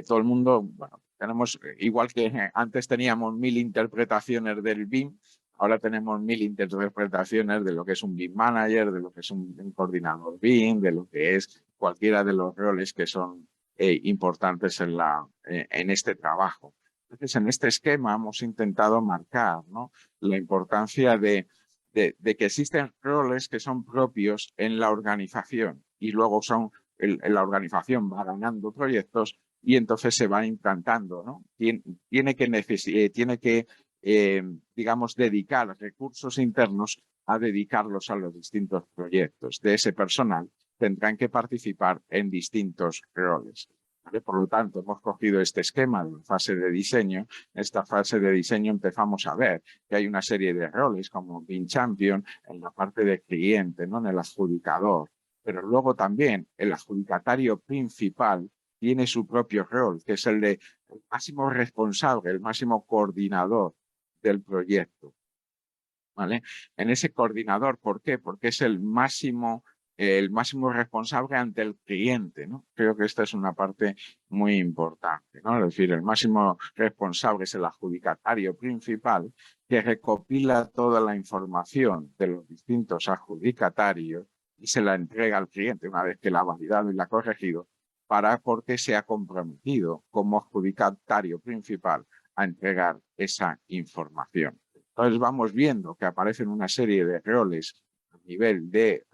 todo el mundo, bueno, tenemos, igual que antes teníamos 1000 interpretaciones del BIM, ahora tenemos 1000 interpretaciones de lo que es un BIM Manager, de lo que es un coordinador BIM, de lo que es cualquiera de los roles que son importantes en este trabajo. Entonces, en este esquema hemos intentado marcar, ¿no?, la importancia de que existen roles que son propios en la organización y luego la organización va ganando proyectos y entonces se va implantando, ¿no? Tiene que digamos, dedicar recursos internos a dedicarlos a los distintos proyectos. De ese personal tendrán que participar en distintos roles. ¿vale? Por lo tanto, hemos cogido este esquema de fase de diseño. En esta fase de diseño empezamos a ver que hay una serie de roles como BIM Champion en la parte de cliente, ¿no? En el adjudicador. Pero luego también el adjudicatario principal tiene su propio rol, que es el de el máximo responsable, el máximo coordinador del proyecto, ¿vale? En ese coordinador, ¿por qué? Porque es el máximo responsable ante el cliente, ¿no? Creo que esta es una parte muy importante, ¿no? Es decir, el máximo responsable es el adjudicatario principal que recopila toda la información de los distintos adjudicatarios y se la entrega al cliente una vez que la ha validado y la ha corregido, porque se ha comprometido como adjudicatario principal a entregar esa información. Entonces vamos viendo que aparecen una serie de roles a nivel de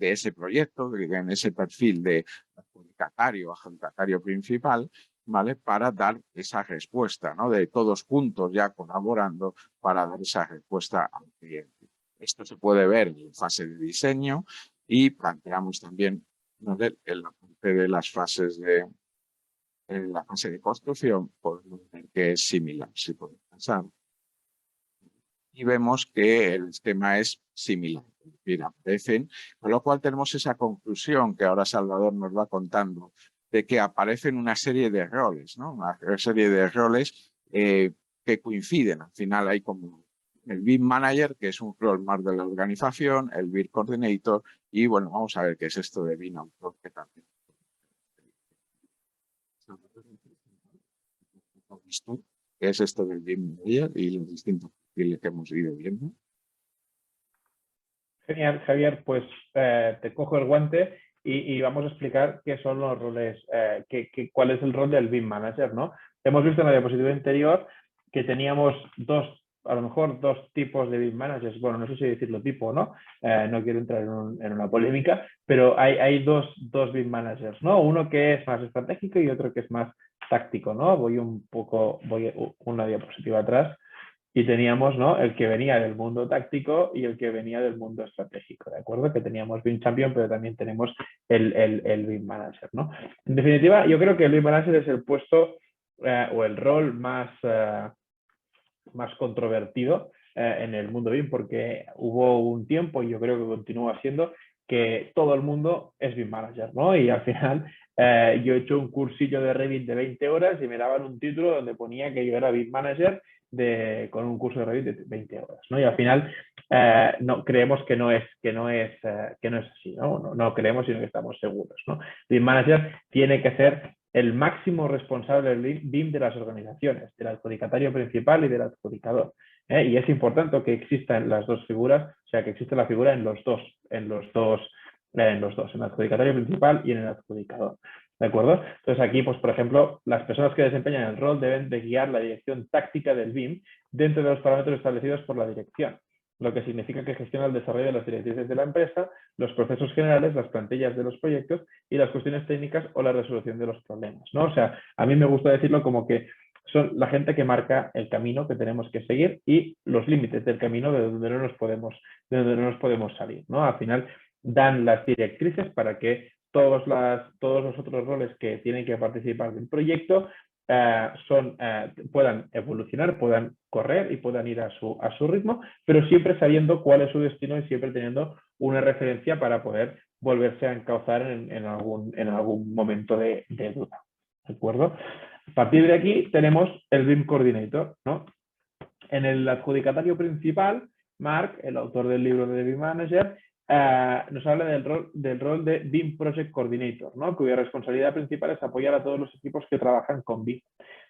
ese proyecto, en ese perfil de adjudicatario principal, ¿vale? Para dar esa respuesta, ¿no? De todos juntos ya colaborando para dar esa respuesta al cliente. Esto se puede ver en fase de diseño y planteamos también, ¿no? En la parte de las fases en la fase de construcción, podemos ver que es similar, si podemos pensar. Y vemos que el esquema es similar. Mira, aparecen, con lo cual tenemos esa conclusión que ahora Salvador nos va contando, de que aparecen una serie de roles, ¿no? Una serie de roles que coinciden. Al final hay como el BIM Manager, que es un rol más de la organización, el BIM Coordinator, y bueno, vamos a ver qué es esto de BIM Autor, que también. ¿Qué es esto del BIM Manager y los distintos perfiles que hemos ido viendo? Genial, Javier, pues te cojo el guante y vamos a explicar qué son los roles, cuál es el rol del BIM Manager, ¿no? Hemos visto en la diapositiva anterior que teníamos a lo mejor dos tipos de BIM Managers. Bueno, no sé si decirlo tipo, ¿no? No quiero entrar en una polémica, pero hay dos BIM Managers, ¿no? Uno que es más estratégico y otro que es más táctico, ¿no? Voy una diapositiva atrás. Y teníamos, ¿no? El que venía del mundo táctico y el que venía del mundo estratégico, ¿de acuerdo? Que teníamos BIM Champion, pero también tenemos el BIM Manager, ¿no? En definitiva, yo creo que el BIM Manager es el puesto o el rol más controvertido en el mundo BIM, porque hubo un tiempo, y yo creo que continúa siendo, que todo el mundo es BIM Manager, ¿no? Y al final yo he hecho un cursillo de Revit de 20 horas y me daban un título donde ponía que yo era BIM Manager con un curso de Revit de 20 horas, ¿no? Y al final no, creemos que no es así, ¿no? No creemos, sino que estamos seguros, ¿no? BIM Manager tiene que ser el máximo responsable del BIM de las organizaciones, del adjudicatario principal y del adjudicador. Y es importante que existan las dos figuras, o sea, que existe la figura en el adjudicatario principal y en el adjudicador. ¿De acuerdo? Entonces aquí, pues por ejemplo, las personas que desempeñan el rol deben de guiar la dirección táctica del BIM dentro de los parámetros establecidos por la dirección, lo que significa que gestiona el desarrollo de las directrices de la empresa, los procesos generales, las plantillas de los proyectos y las cuestiones técnicas o la resolución de los problemas, ¿no? O sea, a mí me gusta decirlo como que son la gente que marca el camino que tenemos que seguir y los límites del camino de donde no nos podemos salir, ¿no? Al final dan las directrices para que todos los otros roles que tienen que participar del proyecto puedan evolucionar, puedan correr y puedan ir a su ritmo, pero siempre sabiendo cuál es su destino y siempre teniendo una referencia para poder volverse a encauzar en algún momento de duda. ¿De acuerdo? A partir de aquí tenemos el BIM Coordinator, ¿no? En el adjudicatario principal, Mark, el autor del libro de BIM Manager, nos habla del rol de BIM Project Coordinator, ¿no? Cuya responsabilidad principal es apoyar a todos los equipos que trabajan con BIM.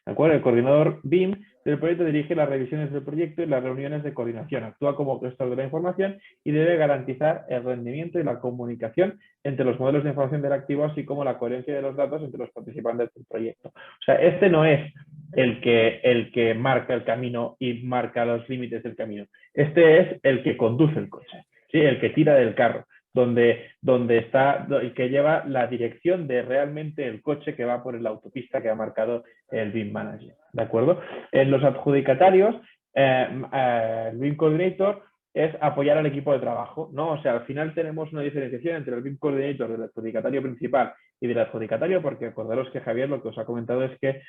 ¿De acuerdo? El coordinador BIM del proyecto dirige las revisiones del proyecto y las reuniones de coordinación, actúa como gestor de la información y debe garantizar el rendimiento y la comunicación entre los modelos de información del activo, así como la coherencia de los datos entre los participantes del proyecto. O sea, este no es el que marca el camino y marca los límites del camino. Este es el que conduce el coche, ¿sí? El que tira del carro, donde está, el que lleva la dirección de realmente el coche que va por la autopista que ha marcado el BIM Manager, ¿de acuerdo? En los adjudicatarios, el BIM Coordinator es apoyar al equipo de trabajo, ¿no? O sea, al final tenemos una diferenciación entre el BIM Coordinator del adjudicatario principal y del adjudicatario, porque acordaros que Javier lo que os ha comentado es que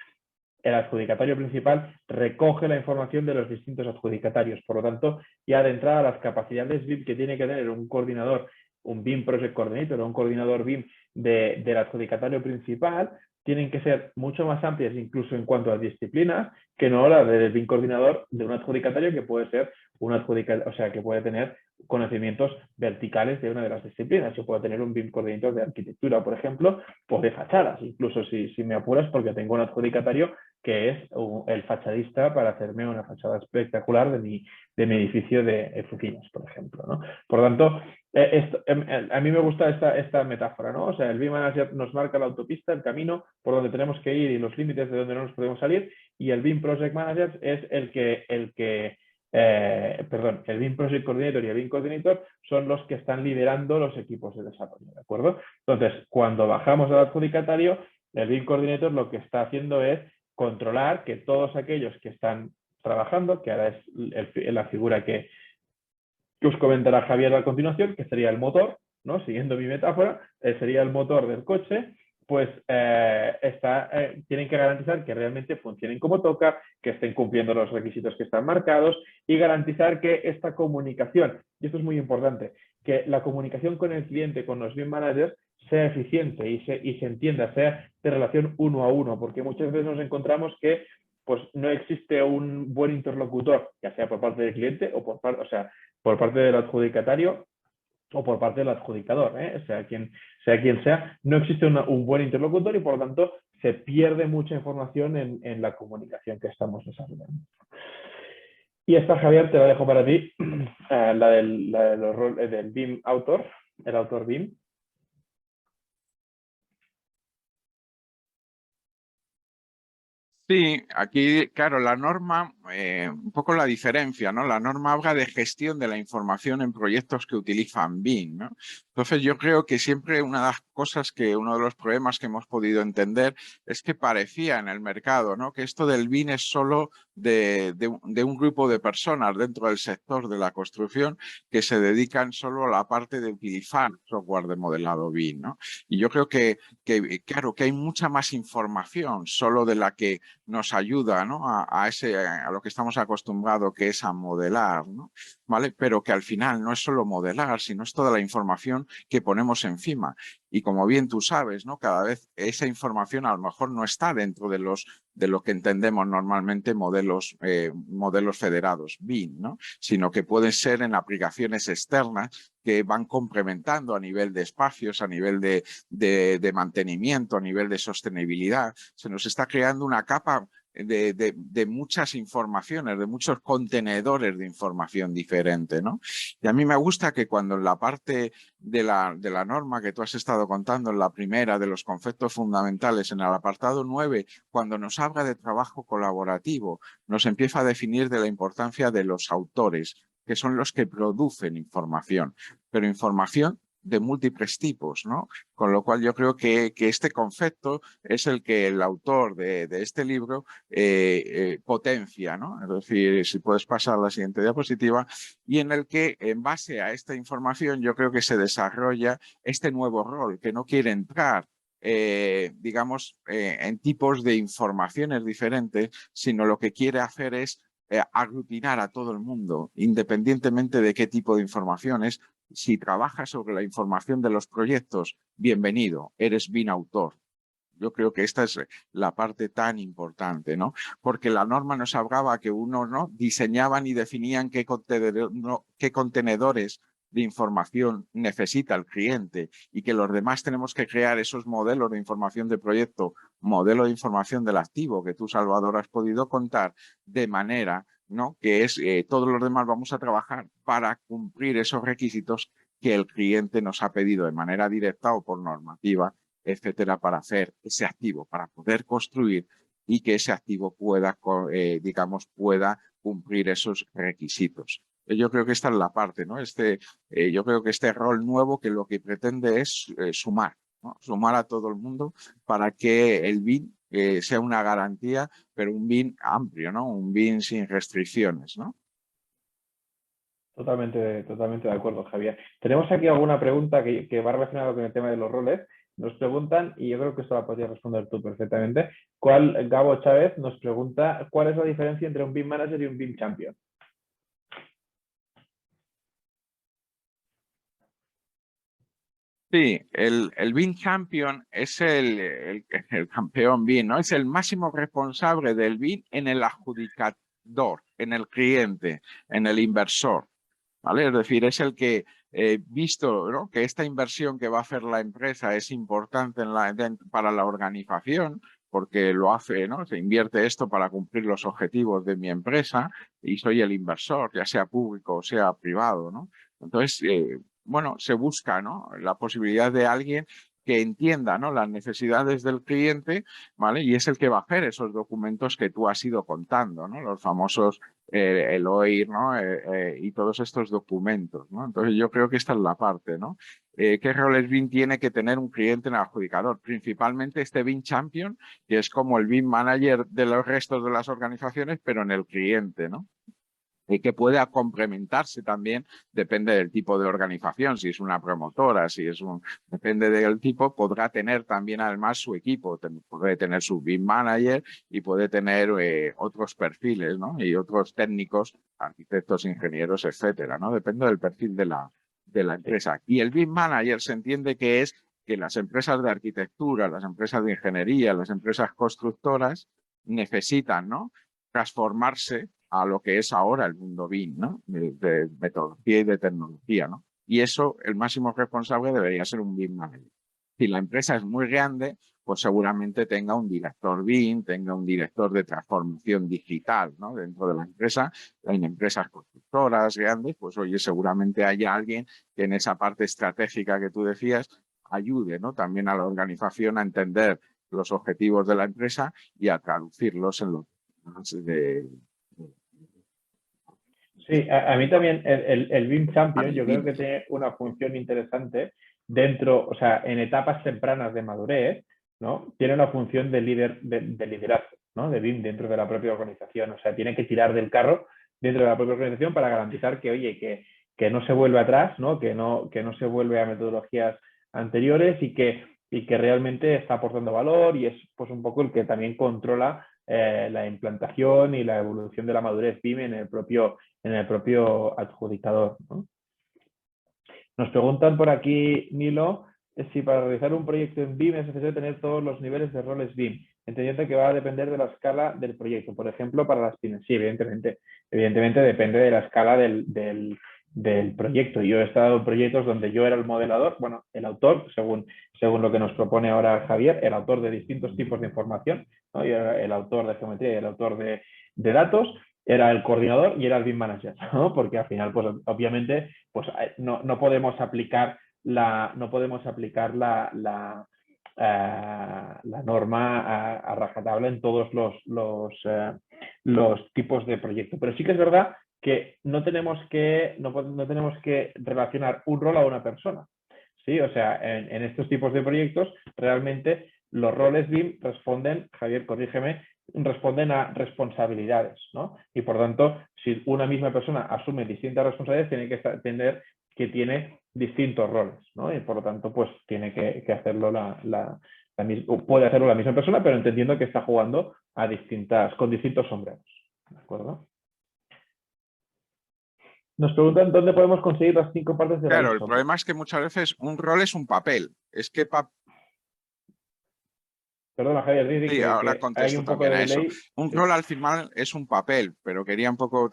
el adjudicatario principal recoge la información de los distintos adjudicatarios. Por lo tanto, ya de entrada las capacidades BIM que tiene que tener un coordinador, un BIM Project Coordinator o un coordinador BIM del adjudicatario principal tienen que ser mucho más amplias, incluso en cuanto a disciplinas, que no la del BIM coordinador de un adjudicatario que puede ser un adjudicatario, o sea, que puede tener conocimientos verticales de una de las disciplinas. Yo puedo tener un BIM coordinator de arquitectura, por ejemplo, o de fachadas, incluso si me apuras, porque tengo un adjudicatario que es el fachadista para hacerme una fachada espectacular de mi edificio de oficinas, por ejemplo, ¿no? Por lo tanto, a mí me gusta esta metáfora, ¿no? O sea, el BIM Manager nos marca la autopista, el camino por donde tenemos que ir y los límites de donde no nos podemos salir, y el BIM Project Manager es el BIM Project Coordinator y el BIM Coordinator son los que están liderando los equipos de desarrollo, ¿de acuerdo? Entonces, cuando bajamos al adjudicatario, el BIM Coordinator lo que está haciendo es controlar que todos aquellos que están trabajando, que ahora es la figura que os comentará Javier a continuación, que sería el motor, ¿no? Siguiendo mi metáfora, sería el motor del coche, pues tienen que garantizar que realmente funcionen como toca, que estén cumpliendo los requisitos que están marcados y garantizar que esta comunicación, y esto es muy importante, que la comunicación con el cliente, con los BIM managers, sea eficiente y se entienda, sea de relación uno a uno, porque muchas veces nos encontramos que pues no existe un buen interlocutor, ya sea por parte del cliente o por parte del adjudicatario o por parte del adjudicador, sea quien sea, no existe un buen interlocutor y por lo tanto se pierde mucha información en la comunicación que estamos desarrollando. Y esta, Javier, te la dejo para ti, la del BIM autor, el autor BIM. Sí, aquí, claro, la norma, un poco la diferencia, ¿no? La norma habla de gestión de la información en proyectos que utilizan BIM, ¿no? Entonces, yo creo que siempre una de las cosas uno de los problemas que hemos podido entender es que parecía en el mercado, ¿no? Que esto del BIM es solo de un grupo de personas dentro del sector de la construcción que se dedican solo a la parte de utilizar software de modelado BIM, ¿no? Y yo creo claro, que hay mucha más información solo de la que nos ayuda, ¿no? a lo que estamos acostumbrados, que es a modelar, ¿no? ¿Vale? Pero que al final no es solo modelar, sino es toda la información que ponemos encima. Y como bien tú sabes, ¿no? Cada vez esa información a lo mejor no está dentro de lo que entendemos normalmente modelos federados, BIM, ¿no? Sino que pueden ser en aplicaciones externas que van complementando a nivel de espacios, a nivel de mantenimiento, a nivel de sostenibilidad. Se nos está creando una capa de muchas informaciones, de muchos contenedores de información diferente, ¿no? Y a mí me gusta que cuando en la parte de la norma que tú has estado contando, en la primera de los conceptos fundamentales, en el apartado 9, cuando nos habla de trabajo colaborativo, nos empieza a definir de la importancia de los autores, que son los que producen información, pero información de múltiples tipos, ¿no? Con lo cual yo creo que este concepto es el que el autor de este libro potencia, ¿no? Es decir, si puedes pasar a la siguiente diapositiva, y en el que en base a esta información yo creo que se desarrolla este nuevo rol que no quiere entrar digamos, en tipos de informaciones diferentes, sino lo que quiere hacer es aglutinar a todo el mundo, independientemente de qué tipo de informaciones. Si trabajas sobre la información de los proyectos, bienvenido, eres BIM autor. Yo creo que esta es la parte tan importante, ¿no? Porque la norma nos hablaba que unos, ¿no?, diseñaban y definían qué contenedores de información necesita el cliente y que los demás tenemos que crear esos modelos de información de proyecto, modelo de información del activo que tú, Salvador, has podido contar, de manera, ¿no?, que todos los demás vamos a trabajar para cumplir esos requisitos que el cliente nos ha pedido de manera directa o por normativa, etcétera, para hacer ese activo, para poder construir y que ese activo pueda, digamos, pueda cumplir esos requisitos. Yo creo que esta es la parte, ¿no? Yo creo que este rol nuevo que lo que pretende es sumar, ¿no? Sumar a todo el mundo para que el BIM sea una garantía, pero un BIM amplio, ¿no? Un BIM sin restricciones, ¿no? Totalmente de acuerdo, Javier. Tenemos aquí alguna pregunta que va relacionada con el tema de los roles. Nos preguntan, y yo creo que esto la podrías responder tú perfectamente. Gabo Chávez nos pregunta, ¿cuál es la diferencia entre un BIM Manager y un BIM Champion? Sí, el BIM Champion es el campeón BIM, ¿no? Es el máximo responsable del BIM en el adjudicador, en el cliente, en el inversor, ¿vale? Es decir, es el que, visto, ¿no?, que esta inversión que va a hacer la empresa es importante para la organización, porque lo hace, ¿no? Se invierte esto para cumplir los objetivos de mi empresa y soy el inversor, ya sea público o sea privado, ¿no? Entonces, bueno, se busca, ¿no?, la posibilidad de alguien que entienda, ¿no?, las necesidades del cliente, ¿vale? Y es el que va a hacer esos documentos que tú has ido contando, ¿no? Los famosos el OIR, ¿no? Y todos estos documentos, ¿no? Entonces yo creo que esta es la parte, ¿no? ¿Qué roles BIM tiene que tener un cliente en el adjudicador? Principalmente este BIM Champion, que es como el BIM Manager de los restos de las organizaciones, pero en el cliente, ¿no? Y que pueda complementarse también, depende del tipo de organización, si es una promotora, depende del tipo, podrá tener también además su equipo, puede tener su BIM manager y puede tener otros perfiles, ¿no? Y otros técnicos, arquitectos, ingenieros, etcétera, ¿no? Depende del perfil de la empresa. Y el BIM manager se entiende que es que las empresas de arquitectura, las empresas de ingeniería, las empresas constructoras necesitan, ¿no?, transformarse a lo que es ahora el mundo BIM, ¿no?, de metodología y de tecnología, ¿no? Y eso, el máximo responsable debería ser un BIM manager. Si la empresa es muy grande, pues seguramente tenga un director BIM, tenga un director de transformación digital, ¿no?, dentro de la empresa. En empresas constructoras grandes, pues oye, seguramente haya alguien que en esa parte estratégica que tú decías ayude, ¿no?, también a la organización a entender los objetivos de la empresa y a traducirlos en los de... Sí, a mí también el BIM Champion yo creo BIM. que tiene una función interesante dentro, o sea, en etapas tempranas de madurez, ¿no? Tiene una función de líder, de liderazgo, ¿no? De BIM dentro de la propia organización. O sea, tiene que tirar del carro dentro de la propia organización para garantizar que, oye, que no se vuelve atrás, ¿no? Que no se vuelve a metodologías anteriores y que realmente está aportando valor y es pues un poco el que también controla la implantación y la evolución de la madurez BIM en el propio adjudicador, ¿no? Nos preguntan por aquí, Nilo, si para realizar un proyecto en BIM es necesario tener todos los niveles de roles BIM, entendiendo que va a depender de la escala del proyecto. Por ejemplo, para las pymes, sí, evidentemente depende de la escala del proyecto. Yo he estado en proyectos donde yo era el modelador, bueno, el autor, según lo que nos propone ahora Javier, el autor de distintos tipos de información, ¿no? Yo era el autor de geometría y el autor de datos, era el coordinador y era el BIM manager, ¿no? Porque al final, pues obviamente, pues no podemos aplicar la norma a rajatabla en todos los tipos de proyectos. Pero sí que es verdad que no tenemos que relacionar un rol a una persona. ¿Sí? O sea, en estos tipos de proyectos realmente los roles BIM responden, Javier, corrígeme, responden a responsabilidades, ¿no? Y por tanto, si una misma persona asume distintas responsabilidades, tiene que entender que tiene distintos roles, ¿no? Y por lo tanto, pues tiene que hacerlo puede hacerlo la misma persona, pero entendiendo que está jugando con distintos sombreros, ¿de acuerdo? Nos preguntan dónde podemos conseguir las 5 partes de la Claro, el ISO. problema es que muchas veces un rol es un papel. Es que Perdona, Javier, dice sí, ahora que hay contesto un poco también de a eso. delay. Un Sí. rol al final es un papel, pero quería un poco...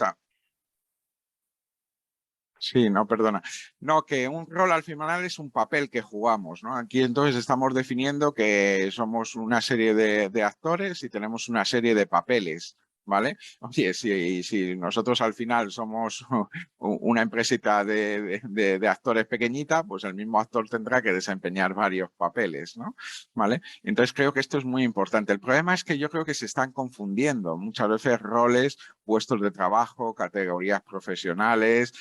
Sí, no, perdona. No, que un rol al final es un papel que jugamos, ¿no? Aquí entonces estamos definiendo que somos una serie de actores y tenemos una serie de papeles, ¿vale? Oye, si nosotros al final somos una empresita de actores pequeñita, pues el mismo actor tendrá que desempeñar varios papeles, ¿no? ¿Vale? Entonces creo que esto es muy importante. El problema es que yo creo que se están confundiendo muchas veces roles puestos de trabajo, categorías profesionales,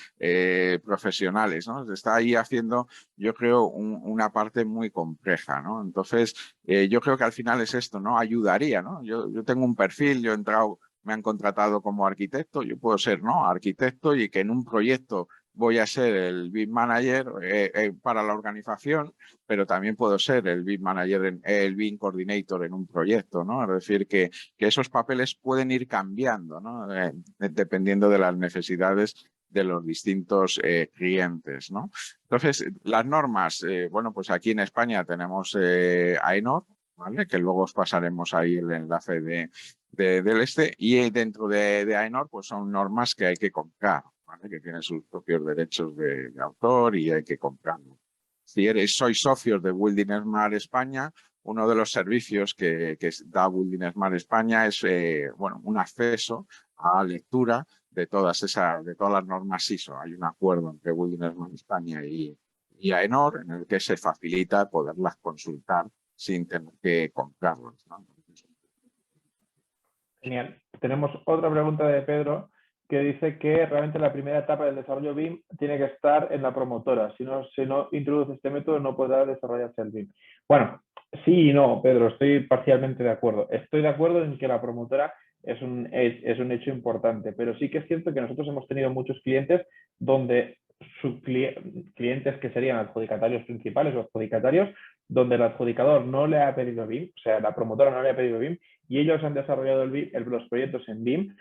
¿no? Se está ahí haciendo, yo creo, una parte muy compleja, ¿no? Entonces, yo creo que al final es esto, ¿no? Ayudaría, ¿no? Yo tengo un perfil, yo he entrado, me han contratado como arquitecto, yo puedo ser, ¿no? Arquitecto y que en un proyecto voy a ser el BIM manager para la organización, pero también puedo ser el BIM manager, el BIM coordinator en un proyecto, ¿no? Es decir, que esos papeles pueden ir cambiando, ¿no? Dependiendo de las necesidades de los distintos clientes, ¿no? Entonces, las normas, bueno, pues aquí en España tenemos AENOR, ¿vale? Que luego os pasaremos ahí el enlace del este, y dentro de AENOR pues son normas que hay que comprar, ¿vale? Que tienen sus propios derechos de autor y hay que comprarlo. Si sois socios de Building Smart España, uno de los servicios que da Building Smart España es bueno, un acceso a lectura de todas las normas ISO. Hay un acuerdo entre Building Smart España y AENOR en el que se facilita poderlas consultar sin tener que comprarlas, ¿no? Genial. Tenemos otra pregunta de Pedro que dice que realmente la primera etapa del desarrollo BIM tiene que estar en la promotora. Si no introduce este método, no podrá desarrollarse el BIM. Bueno, sí y no, Pedro, estoy parcialmente de acuerdo. Estoy de acuerdo en que la promotora es un hecho importante, pero sí que es cierto que nosotros hemos tenido muchos clientes donde clientes que serían adjudicatarios principales o adjudicatarios, donde el adjudicador no le ha pedido BIM, o sea, la promotora no le ha pedido BIM, y ellos han desarrollado los proyectos en BIM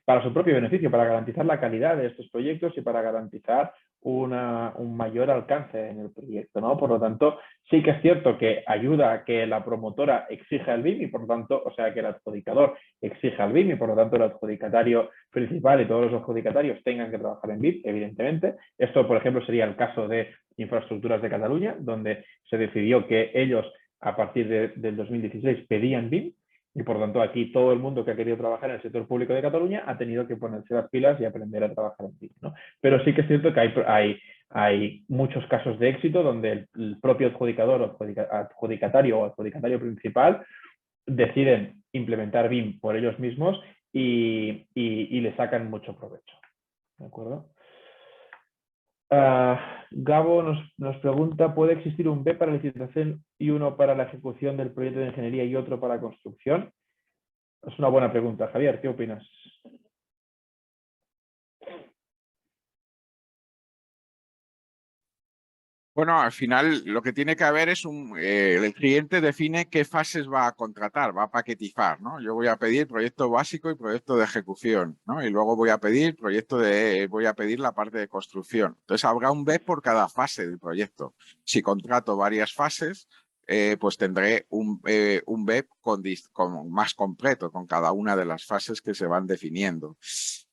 para su propio beneficio, para garantizar la calidad de estos proyectos y para garantizar un mayor alcance en el proyecto, ¿no? Por lo tanto, sí que es cierto que ayuda a que la promotora exija el BIM y por lo tanto, o sea, que el adjudicador exija el BIM y por lo tanto el adjudicatario principal y todos los adjudicatarios tengan que trabajar en BIM, evidentemente. Esto, por ejemplo, sería el caso de Infraestructuras de Cataluña, donde se decidió que ellos, a partir del 2016, pedían BIM. Y por tanto, aquí todo el mundo que ha querido trabajar en el sector público de Cataluña ha tenido que ponerse las pilas y aprender a trabajar en BIM, ¿no? Pero sí que es cierto que hay muchos casos de éxito donde el propio adjudicador o adjudicatario o adjudicatario principal deciden implementar BIM por ellos mismos y le sacan mucho provecho. ¿De acuerdo? Gabo nos pregunta, ¿puede existir un B para licitación y uno para la ejecución del proyecto de ingeniería y otro para construcción? Es una buena pregunta. Javier, ¿qué opinas? Bueno, al final lo que tiene que haber es el cliente define qué fases va a contratar, va a paquetizar, ¿no? Yo voy a pedir proyecto básico y proyecto de ejecución, ¿no? Y luego voy a pedir voy a pedir la parte de construcción. Entonces habrá un BEP por cada fase del proyecto. Si contrato varias fases, pues tendré un BEP más completo, con cada una de las fases que se van definiendo.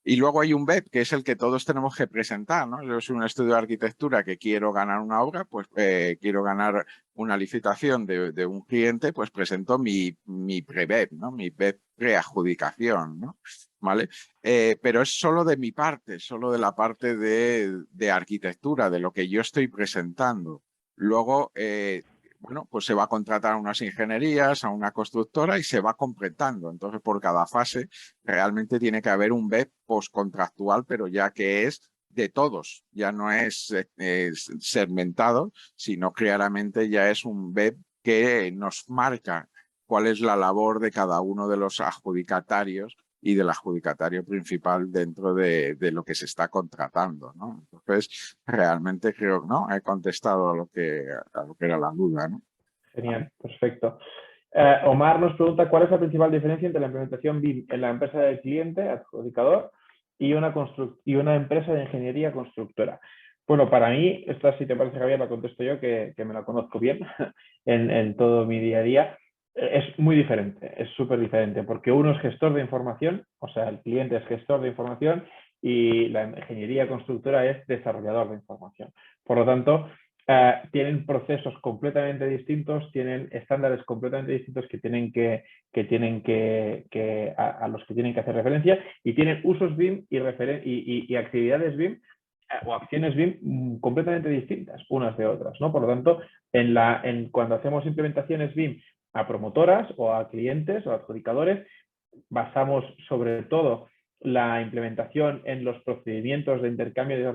Y luego hay un BEP, que es el que todos tenemos que presentar, ¿no? Yo soy un estudio de arquitectura que quiero ganar una obra, pues quiero ganar una licitación de un cliente, pues presento mi pre-BEP, ¿no? Mi BEP preadjudicación, ¿no? ¿Vale? Pero es solo de mi parte, solo de la parte de arquitectura, de lo que yo estoy presentando. Luego, bueno, pues se va a contratar a unas ingenierías, a una constructora y se va completando. Entonces, por cada fase realmente tiene que haber un BEP postcontractual, pero ya que es de todos, ya no es segmentado, sino claramente ya es un BEP que nos marca cuál es la labor de cada uno de los adjudicatarios y del adjudicatario principal dentro de lo que se está contratando, ¿no? Entonces, realmente creo que no he contestado a lo que era la duda, ¿no? Genial, perfecto. Omar nos pregunta cuál es la principal diferencia entre la implementación BIM en la empresa del cliente, adjudicador, y una empresa de ingeniería constructora. Bueno, para mí, esta, si te parece, Javier, la contesto yo, que me la conozco bien en todo mi día a día. Es muy diferente, es súper diferente, porque uno es gestor de información, o sea, el cliente es gestor de información y la ingeniería constructora es desarrollador de información. Por lo tanto, tienen procesos completamente distintos, tienen estándares completamente distintos que tienen a los que tienen que hacer referencia y tienen usos BIM y actividades BIM o acciones BIM completamente distintas unas de otras, ¿no? Por lo tanto, cuando hacemos implementaciones BIM a promotoras o a clientes o a adjudicadores, basamos sobre todo la implementación en los procedimientos de intercambio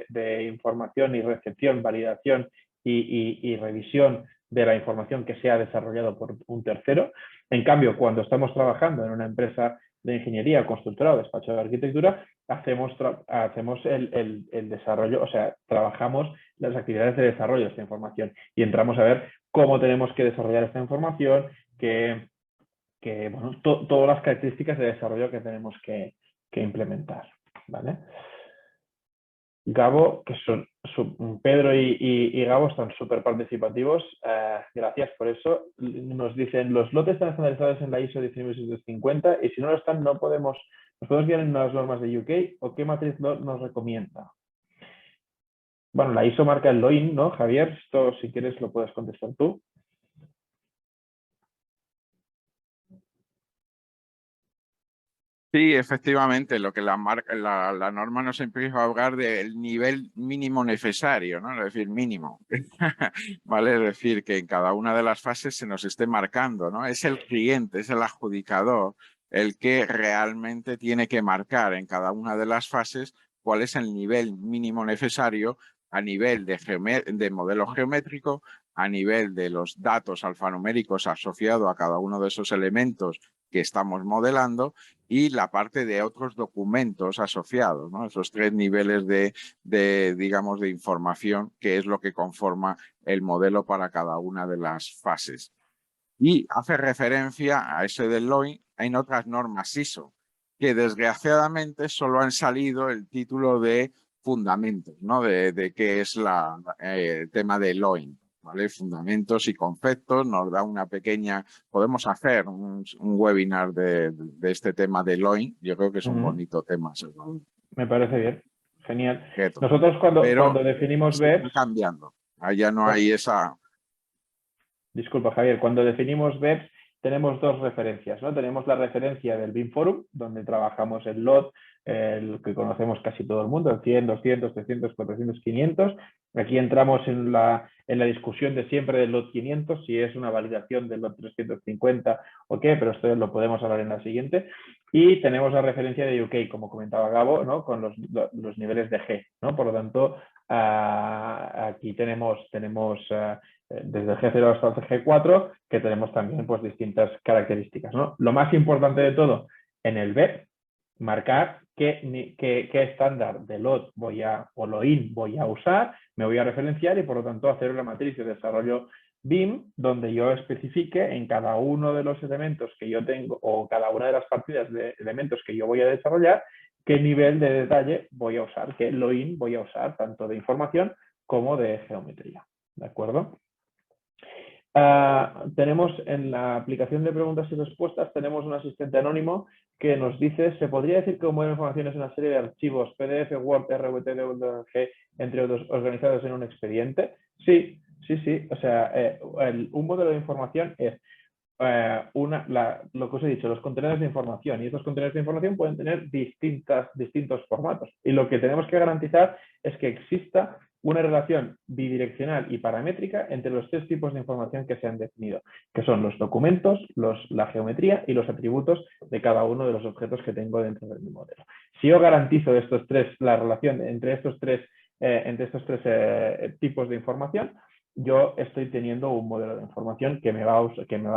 de información y recepción, validación y revisión de la información que se ha desarrollado por un tercero. En cambio, cuando estamos trabajando en una empresa de ingeniería, constructora o despacho de arquitectura, hacemos el desarrollo, o sea, trabajamos las actividades de desarrollo de esta información y entramos a ver cómo tenemos que desarrollar esta información, bueno, todas las características de desarrollo que tenemos que implementar, ¿vale? Gabo, que son Pedro y Gabo están súper participativos, gracias por eso. Nos dicen, los lotes están estandarizados en la ISO 19650 y si no lo están, ¿nos podemos guiar en las normas de UK o qué matriz nos recomienda? Bueno, la ISO marca el LOIN, ¿no, Javier? Esto, si quieres, lo puedes contestar tú. Sí, efectivamente, lo que la norma nos empieza a hablar del nivel mínimo necesario, ¿no? Es decir, mínimo, ¿vale? Es decir, que en cada una de las fases se nos esté marcando, ¿no? Es el cliente, es el adjudicador el que realmente tiene que marcar en cada una de las fases cuál es el nivel mínimo necesario a nivel de modelo geométrico, a nivel de los datos alfanuméricos asociados a cada uno de esos elementos que estamos modelando y la parte de otros documentos asociados, ¿no? Esos tres niveles digamos, de información que es lo que conforma el modelo para cada una de las fases. Y hace referencia a ese del LOI en otras normas ISO, que desgraciadamente solo han salido el título de fundamentos, ¿no? De qué es el tema de LOI. ¿Vale? Fundamentos y conceptos, nos da una pequeña, podemos hacer un webinar de este tema de LOI, yo creo que es un bonito tema. Me parece bien, genial. Reto. Nosotros cuando definimos está BEPS... cambiando, allá no hay esa... Disculpa, Javier, cuando definimos BEPS tenemos dos referencias, ¿no? Tenemos la referencia del BIM Forum, donde trabajamos el LOT, el que conocemos casi todo el mundo, el 100, 200, 300, 400, 500. Aquí entramos en la discusión de siempre del LOT 500, si es una validación del LOT 350 o qué, pero esto lo podemos hablar en la siguiente. Y tenemos la referencia de UK, como comentaba Gabo, ¿no? Con los niveles de G, ¿no? Por lo tanto, aquí tenemos desde el G0 hasta el G4, que tenemos también pues, distintas características, ¿no? Lo más importante de todo, en el BEP, marcar qué estándar de LOT o LOIN voy a usar, me voy a referenciar y por lo tanto hacer una matriz de desarrollo BIM donde yo especifique en cada uno de los elementos que yo tengo o cada una de las partidas de elementos que yo voy a desarrollar, qué nivel de detalle voy a usar, qué LOIN voy a usar, tanto de información como de geometría. ¿De acuerdo? Tenemos en la aplicación de preguntas y respuestas, tenemos un asistente anónimo que nos dice, ¿se podría decir que un modelo de información es una serie de archivos PDF, Word, RWT, DWG, entre otros, organizados en un expediente? Sí. O sea, un modelo de información es lo que os he dicho, los contenedores de información, y estos contenedores de información pueden tener distintos formatos. Y lo que tenemos que garantizar es que exista una relación bidireccional y paramétrica entre los tres tipos de información que se han definido, que son los documentos, la geometría y los atributos de cada uno de los objetos que tengo dentro de mi modelo. Si yo garantizo la relación entre estos tres tipos de información, yo estoy teniendo un modelo de información que me va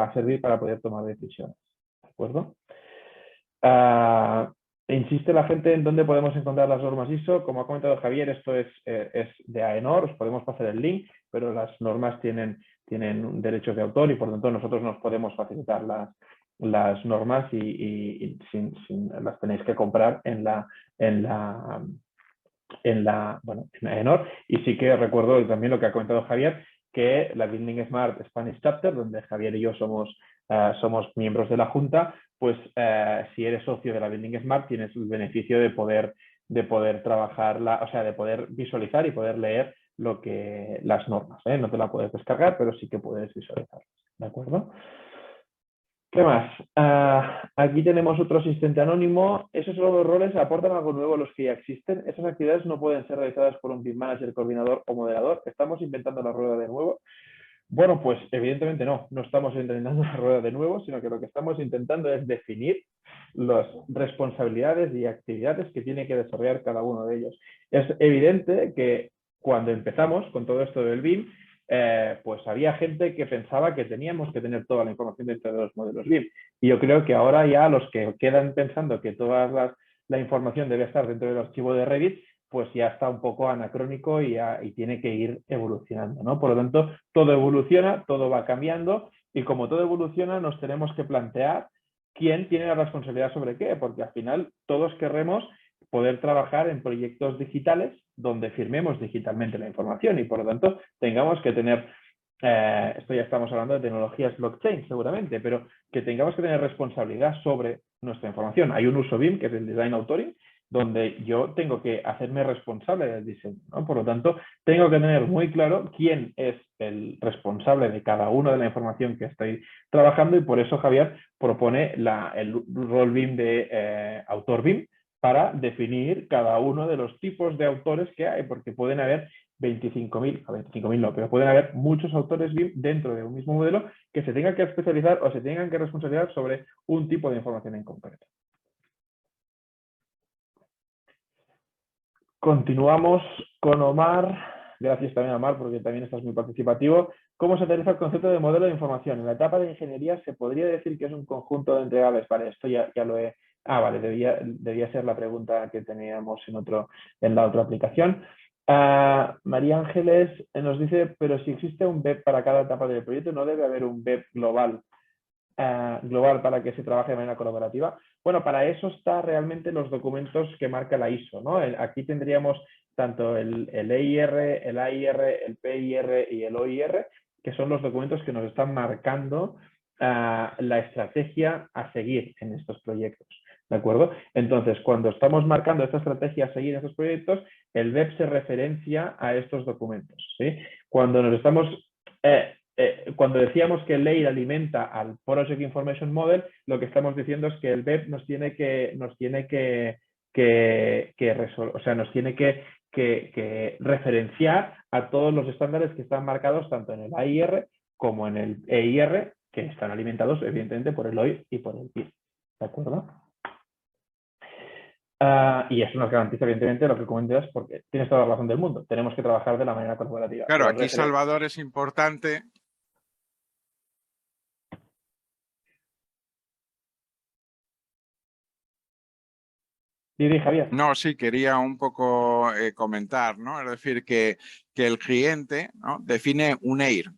a servir para poder tomar decisiones. ¿De acuerdo? Insiste la gente en dónde podemos encontrar las normas ISO. Como ha comentado Javier, esto es de AENOR, os podemos pasar el link, pero las normas tienen derechos de autor y por lo tanto nosotros nos podemos facilitar las normas y las tenéis que comprar en AENOR. Y sí que recuerdo también lo que ha comentado Javier, que la Building Smart Spanish Chapter, donde Javier y yo somos miembros de la Junta, pues si eres socio de la Building Smart tienes el beneficio de poder trabajarla, o sea, de poder visualizar y poder leer las normas. No te la puedes descargar, pero sí que puedes visualizarlas. ¿De acuerdo? ¿Qué más? Aquí tenemos otro asistente anónimo. ¿Esos nuevos roles aportan algo nuevo a los que ya existen? Esas actividades no pueden ser realizadas por un BIM manager, coordinador o moderador. ¿Estamos inventando la rueda de nuevo? Bueno, pues evidentemente no estamos intentando la rueda de nuevo, sino que lo que estamos intentando es definir las responsabilidades y actividades que tiene que desarrollar cada uno de ellos. Es evidente que cuando empezamos con todo esto del BIM, pues había gente que pensaba que teníamos que tener toda la información dentro de los modelos BIM. Y yo creo que ahora ya los que quedan pensando que toda la información debe estar dentro del archivo de Revit, pues ya está un poco anacrónico y tiene que ir evolucionando, ¿no? Por lo tanto, todo evoluciona, todo va cambiando y como todo evoluciona nos tenemos que plantear quién tiene la responsabilidad sobre qué, porque al final todos querremos poder trabajar en proyectos digitales donde firmemos digitalmente la información y por lo tanto tengamos que tener, esto ya estamos hablando de tecnologías blockchain seguramente, pero que tengamos que tener responsabilidad sobre nuestra información. Hay un uso BIM que es el Design Authoring, donde yo tengo que hacerme responsable del diseño, ¿no? Por lo tanto, tengo que tener muy claro quién es el responsable de cada una de la información que estoy trabajando y por eso Javier propone el rol BIM de autor BIM para definir cada uno de los tipos de autores que hay, porque pueden haber 25.000 no, pero pueden haber muchos autores BIM dentro de un mismo modelo que se tengan que especializar o se tengan que responsabilizar sobre un tipo de información en concreto. Continuamos con Omar. Gracias también a Omar porque también estás muy participativo. ¿Cómo se aterriza el concepto de modelo de información? En la etapa de ingeniería se podría decir que es un conjunto de entregables. Vale, esto ya lo he... vale, debía ser la pregunta que teníamos en la otra aplicación. María Ángeles nos dice, pero si existe un BEP para cada etapa del proyecto, ¿no debe haber un BEP global para que se trabaje de manera colaborativa? Bueno, para eso está realmente los documentos que marca la ISO, ¿no? Aquí tendríamos tanto el EIR, el AIR, el PIR y el OIR, que son los documentos que nos están marcando la estrategia a seguir en estos proyectos, ¿de acuerdo? Entonces, cuando estamos marcando esta estrategia a seguir en estos proyectos, el BEP se referencia a estos documentos, ¿sí? Cuando nos estamos... cuando decíamos que el LEIR alimenta al Project Information Model, lo que estamos diciendo es que el BEP nos tiene que referenciar a todos los estándares que están marcados tanto en el AIR como en el EIR, que están alimentados evidentemente por el OIR y por el PIR. ¿De acuerdo? Y eso nos garantiza, evidentemente, lo que comentas, porque tienes toda la razón del mundo. Tenemos que trabajar de la manera colaborativa. Claro, aquí Salvador es importante. Sí, Javier. No, sí, quería un poco comentar, ¿no? Es decir, que el cliente, ¿no?, define un EIR.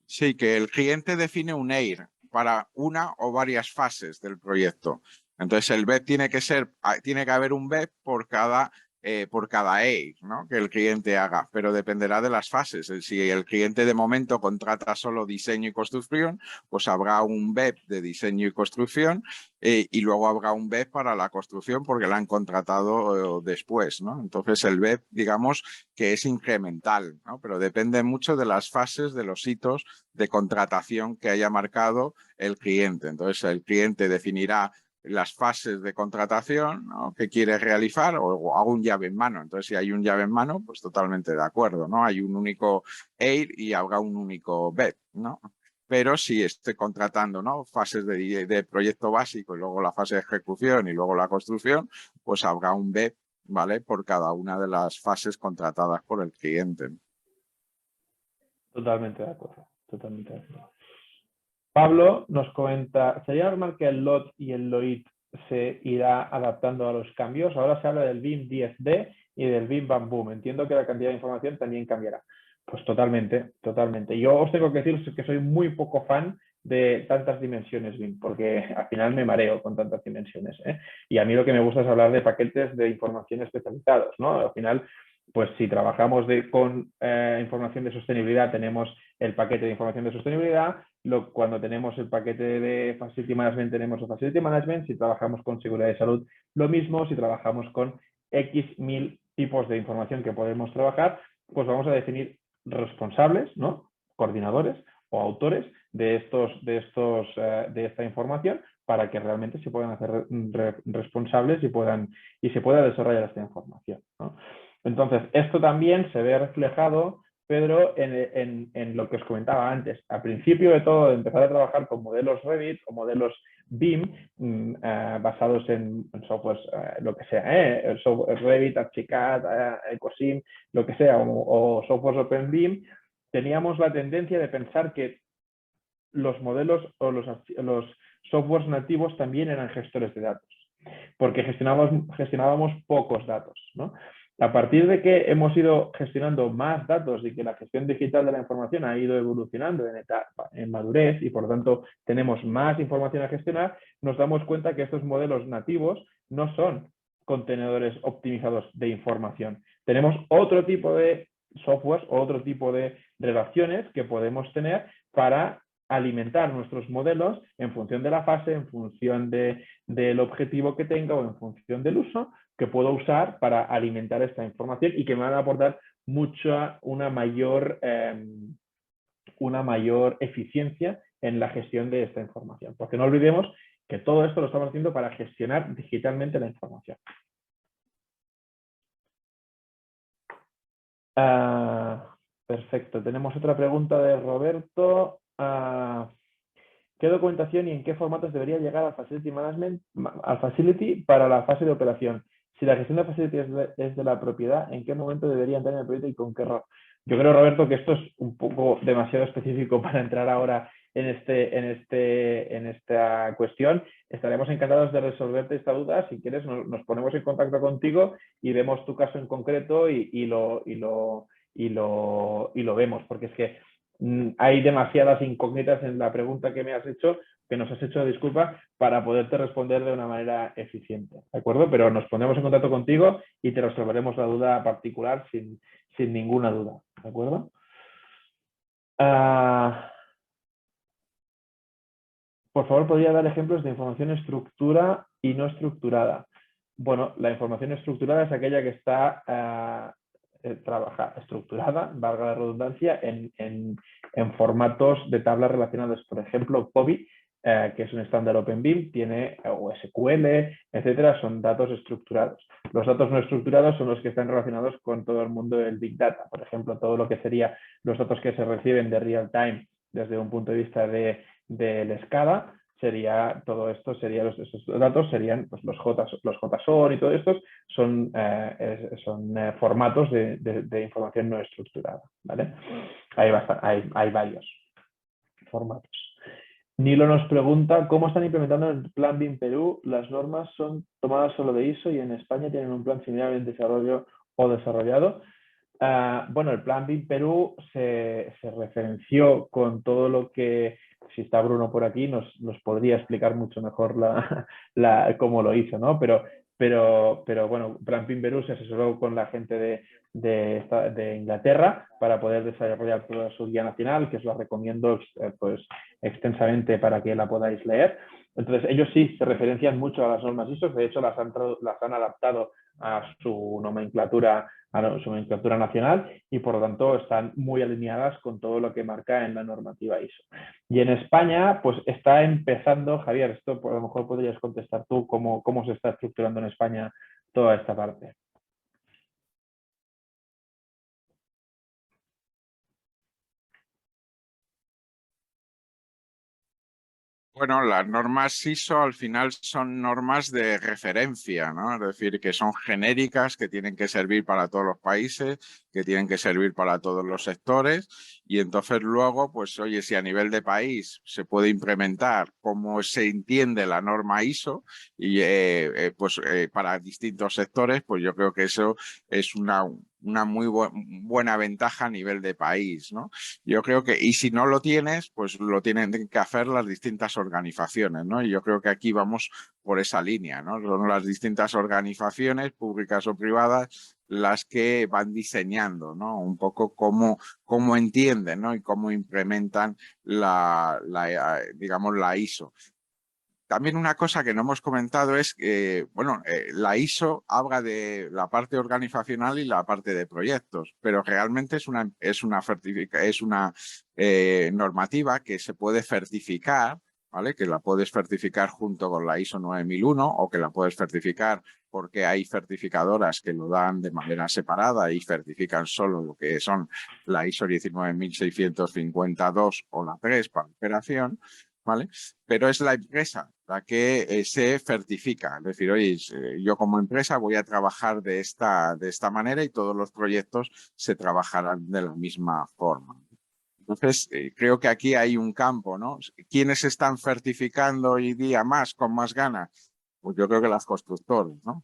Sí, que el cliente define un EIR para una o varias fases del proyecto. Entonces, el BEP tiene que haber un BEP por cada EIR, ¿no?, que el cliente haga, pero dependerá de las fases. Si el cliente de momento contrata solo diseño y construcción, pues habrá un BEP de diseño y construcción y luego habrá un BEP para la construcción porque la han contratado después, ¿no? Entonces, el BEP, digamos que es incremental, ¿no?, pero depende mucho de las fases, de los hitos de contratación que haya marcado el cliente. Entonces, el cliente definirá las fases de contratación, ¿no?, que quiere realizar o hago un llave en mano. Entonces, si hay un llave en mano, pues totalmente de acuerdo, ¿no? Hay un único EIR y habrá un único BEP, ¿no? Pero si estoy contratando, ¿no?, fases de proyecto básico y luego la fase de ejecución y luego la construcción, pues habrá un BEP, ¿vale?, por cada una de las fases contratadas por el cliente. Totalmente de acuerdo, totalmente de acuerdo. Pablo nos comenta, ¿sería normal que el LOT y el LOIT se irá adaptando a los cambios? Ahora se habla del BIM 10D y del BIM Bam Boom. Entiendo que la cantidad de información también cambiará. Pues totalmente, totalmente. Yo os tengo que decir que soy muy poco fan de tantas dimensiones BIM, porque al final me mareo con tantas dimensiones, ¿eh? Y a mí lo que me gusta es hablar de paquetes de información especializados, ¿no? Al final, pues si trabajamos con información de sostenibilidad, tenemos el paquete de información de sostenibilidad. Cuando tenemos el paquete de Facility Management, tenemos el Facility Management. Si trabajamos con seguridad y salud, lo mismo. Si trabajamos con X mil tipos de información que podemos trabajar, pues vamos a definir responsables, ¿no?, coordinadores o autores de esta información para que realmente se puedan hacer responsables y se pueda desarrollar esta información, ¿no? Entonces, esto también se ve reflejado Pedro, en lo que os comentaba antes. Al principio de todo, de empezar a trabajar con modelos Revit o modelos BIM basados en softwares, lo que sea, Revit, Archicad, Ecosim, lo que sea, o softwares OpenBIM, teníamos la tendencia de pensar que los modelos o los softwares nativos también eran gestores de datos, porque gestionábamos pocos datos, ¿no? A partir de que hemos ido gestionando más datos y que la gestión digital de la información ha ido evolucionando en madurez y por lo tanto tenemos más información a gestionar, nos damos cuenta que estos modelos nativos no son contenedores optimizados de información. Tenemos otro tipo de softwares, otro tipo de relaciones que podemos tener para alimentar nuestros modelos en función de la fase, en función del objetivo que tenga o en función del uso que puedo usar para alimentar esta información y que me van a aportar una mayor eficiencia en la gestión de esta información. Porque no olvidemos que todo esto lo estamos haciendo para gestionar digitalmente la información. Perfecto. Tenemos otra pregunta de Roberto. ¿Qué documentación y en qué formatos debería llegar al Facility Management, al Facility para la fase de operación? Si la gestión de Facility es de la propiedad, ¿en qué momento debería entrar en el proyecto y con qué error? Yo creo, Roberto, que esto es un poco demasiado específico para entrar ahora en esta cuestión. Estaremos encantados de resolverte esta duda. Si quieres, nos ponemos en contacto contigo y vemos tu caso en concreto y lo vemos, porque es que hay demasiadas incógnitas en la pregunta que me has hecho, que nos has hecho, disculpa, para poderte responder de una manera eficiente, ¿de acuerdo? Pero nos pondremos en contacto contigo y te resolveremos la duda particular sin ninguna duda, ¿de acuerdo? Por favor, ¿podría dar ejemplos de información estructurada y no estructurada? Bueno, la información estructurada es aquella que está estructurada, valga la redundancia, en formatos de tablas relacionadas. Por ejemplo, POBI, que es un estándar OpenBIM, tiene o SQL, etcétera, son datos estructurados. Los datos no estructurados son los que están relacionados con todo el mundo del Big Data. Por ejemplo, todo lo que sería los datos que se reciben de real time desde un punto de vista del SCADA, todo esto esos datos serían pues, los JSON y todo esto son formatos de información no estructurada, ¿vale? Hay varios formatos. Nilo nos pregunta cómo están implementando el plan BIM Perú. Las normas son tomadas solo de ISO y en España tienen un plan similar en desarrollo o desarrollado. Bueno, el plan BIM Perú se referenció con todo lo que, si está Bruno por aquí, nos podría explicar mucho mejor cómo lo hizo, ¿no? Pero bueno, Plan BIM Perú se asesoró con la gente de Inglaterra para poder desarrollar toda su guía nacional, que os la recomiendo pues, extensamente para que la podáis leer. Entonces, ellos sí se referencian mucho a las normas ISO, de hecho las han adaptado a su nomenclatura nacional y por lo tanto están muy alineadas con todo lo que marca en la normativa ISO. Y en España, pues está empezando, Javier, esto a lo mejor podrías contestar tú cómo se está estructurando en España toda esta parte. Bueno, las normas ISO al final son normas de referencia, ¿no? Es decir, que son genéricas, que tienen que servir para todos los países, que tienen que servir para todos los sectores y entonces luego, pues oye, si a nivel de país se puede implementar cómo se entiende la norma ISO y para distintos sectores, pues yo creo que eso es una muy buena ventaja a nivel de país, ¿no? Yo creo que, y si no lo tienes, pues lo tienen que hacer las distintas organizaciones, ¿no? Y yo creo que aquí vamos por esa línea, ¿no? Son las distintas organizaciones, públicas o privadas, las que van diseñando, ¿no? Un poco cómo entienden, ¿no? Y cómo implementan digamos, la ISO. También una cosa que no hemos comentado es que, bueno, la ISO habla de la parte organizacional y la parte de proyectos, pero realmente es una normativa que se puede certificar ¿vale? Que la puedes certificar junto con la ISO 9001 o que la puedes certificar porque hay certificadoras que lo dan de manera separada y certifican solo lo que son la ISO 19652 o la 3 para operación, ¿vale? Pero es la empresa la que se certifica. Es decir, oye, yo como empresa voy a trabajar de esta manera y todos los proyectos se trabajarán de la misma forma. Entonces, creo que aquí hay un campo, ¿no? ¿Quiénes están certificando hoy día más, con más ganas? Pues yo creo que las constructoras, ¿no?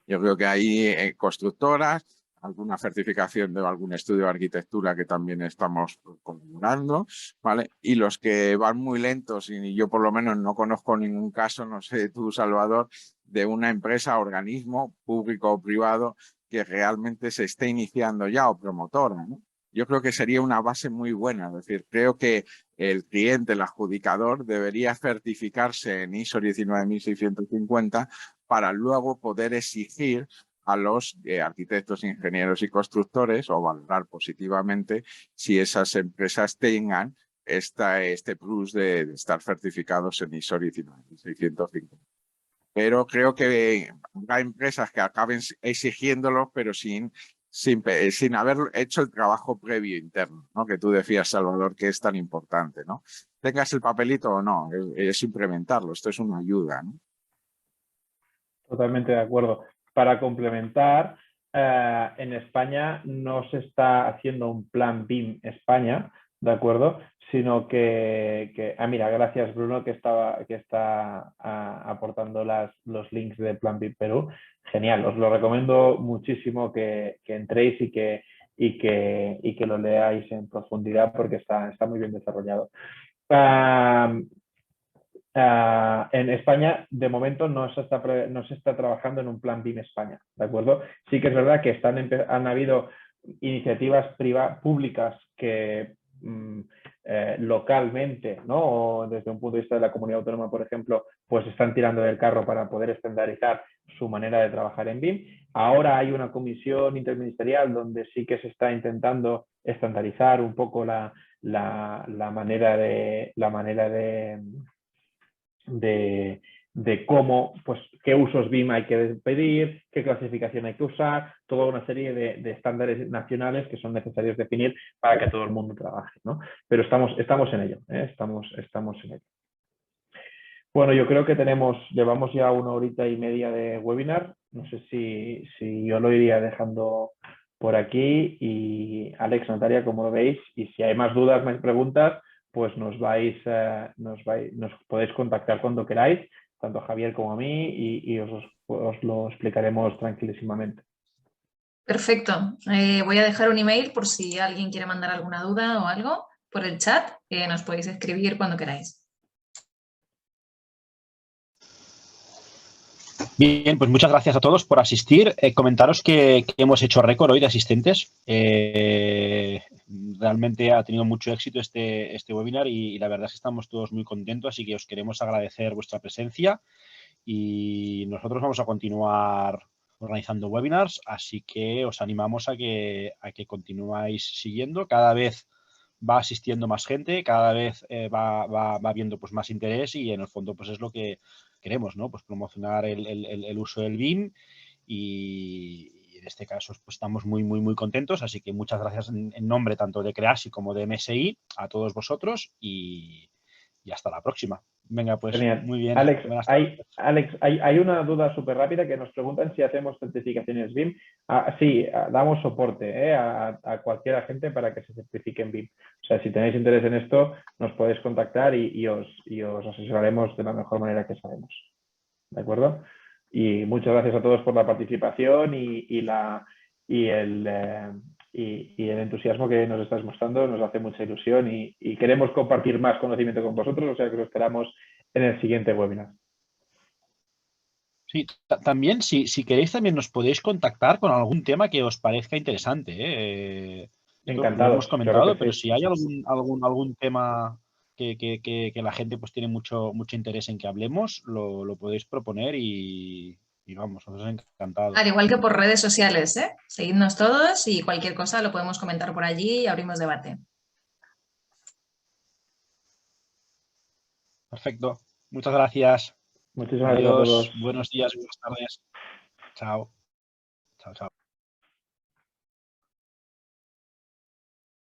Yo creo que hay constructoras, alguna certificación de algún estudio de arquitectura que también estamos colaborando, ¿vale? Y los que van muy lentos, y yo por lo menos no conozco ningún caso, no sé tú, Salvador, de una empresa, organismo público o privado que realmente se esté iniciando ya o promotora, ¿no? Yo creo que sería una base muy buena. Es decir, creo que el cliente, el adjudicador, debería certificarse en ISO 19650 para luego poder exigir a los arquitectos, ingenieros y constructores o valorar positivamente si esas empresas tengan este plus de estar certificados en ISO 19650. Pero creo que hay empresas que acaben exigiéndolo, pero sin haber hecho el trabajo previo interno, ¿no? Que tú decías, Salvador, que es tan importante, ¿no? Tengas el papelito o no, es implementarlo, esto es una ayuda, ¿no? Totalmente de acuerdo. Para complementar, en España no se está haciendo un plan BIM España, ¿de acuerdo? Sino mira, gracias Bruno que está aportando los links de Plan BIM Perú. Genial, os lo recomiendo muchísimo que entréis y que lo leáis en profundidad porque está muy bien desarrollado. En España, de momento, no se está trabajando en un plan BIM España, ¿de acuerdo? Sí que es verdad que han habido iniciativas públicas que localmente, ¿no? O desde un punto de vista de la comunidad autónoma, por ejemplo, pues están tirando del carro para poder estandarizar su manera de trabajar en BIM. Ahora hay una comisión interministerial donde sí que se está intentando estandarizar un poco la manera de cómo, pues, qué usos BIM hay que pedir, qué clasificación hay que usar, toda una serie de estándares nacionales que son necesarios definir para que todo el mundo trabaje, ¿no? Pero estamos en ello, ¿eh? Estamos en ello. Bueno, yo creo que llevamos ya 1 horita y media de webinar. No sé si yo lo iría dejando por aquí y Alex, Natalia, como lo veis, y si hay más dudas, más preguntas, pues nos podéis contactar cuando queráis, tanto a Javier como a mí, y os lo explicaremos tranquilísimamente. Perfecto. Voy a dejar un email por si alguien quiere mandar alguna duda o algo por el chat. Nos podéis escribir cuando queráis. Bien, pues muchas gracias a todos por asistir. Comentaros que hemos hecho récord hoy de asistentes. Realmente ha tenido mucho éxito este webinar y la verdad es que estamos todos muy contentos, así que os queremos agradecer vuestra presencia y nosotros vamos a continuar organizando webinars, así que os animamos a que continuáis siguiendo. Cada vez va asistiendo más gente, cada vez va habiendo pues más interés y en el fondo pues es lo que queremos, ¿no? Pues promocionar el uso del BIM y en este caso pues estamos muy contentos, así que muchas gracias en nombre tanto de CREASI como de MSI a todos vosotros y hasta la próxima. Venga, pues Genial. muy bien. Alex, Buenas hay una duda súper rápida que nos preguntan si hacemos certificaciones BIM. Sí, damos soporte a cualquier agente para que se certifique en BIM. O sea, si tenéis interés en esto, nos podéis contactar y os asesoraremos de la mejor manera que sabemos. ¿De acuerdo? Y muchas gracias a todos por la participación y el entusiasmo que nos estáis mostrando. Nos hace mucha ilusión y queremos compartir más conocimiento con vosotros, o sea que os esperamos en el siguiente webinar. Sí, también, si queréis, también nos podéis contactar con algún tema que os parezca interesante. Esto lo Encantados, hemos claro comentado, que pero sí. si hay algún tema que la gente pues tiene mucho interés en que hablemos, lo podéis proponer y vamos, nosotros encantados. Al igual que por redes sociales, ¿eh? Seguidnos todos y cualquier cosa lo podemos comentar por allí y abrimos debate. Perfecto. Muchas gracias. Muchísimas gracias a Adiós. todos. Buenos días, buenas tardes. Chao. Chao, chao.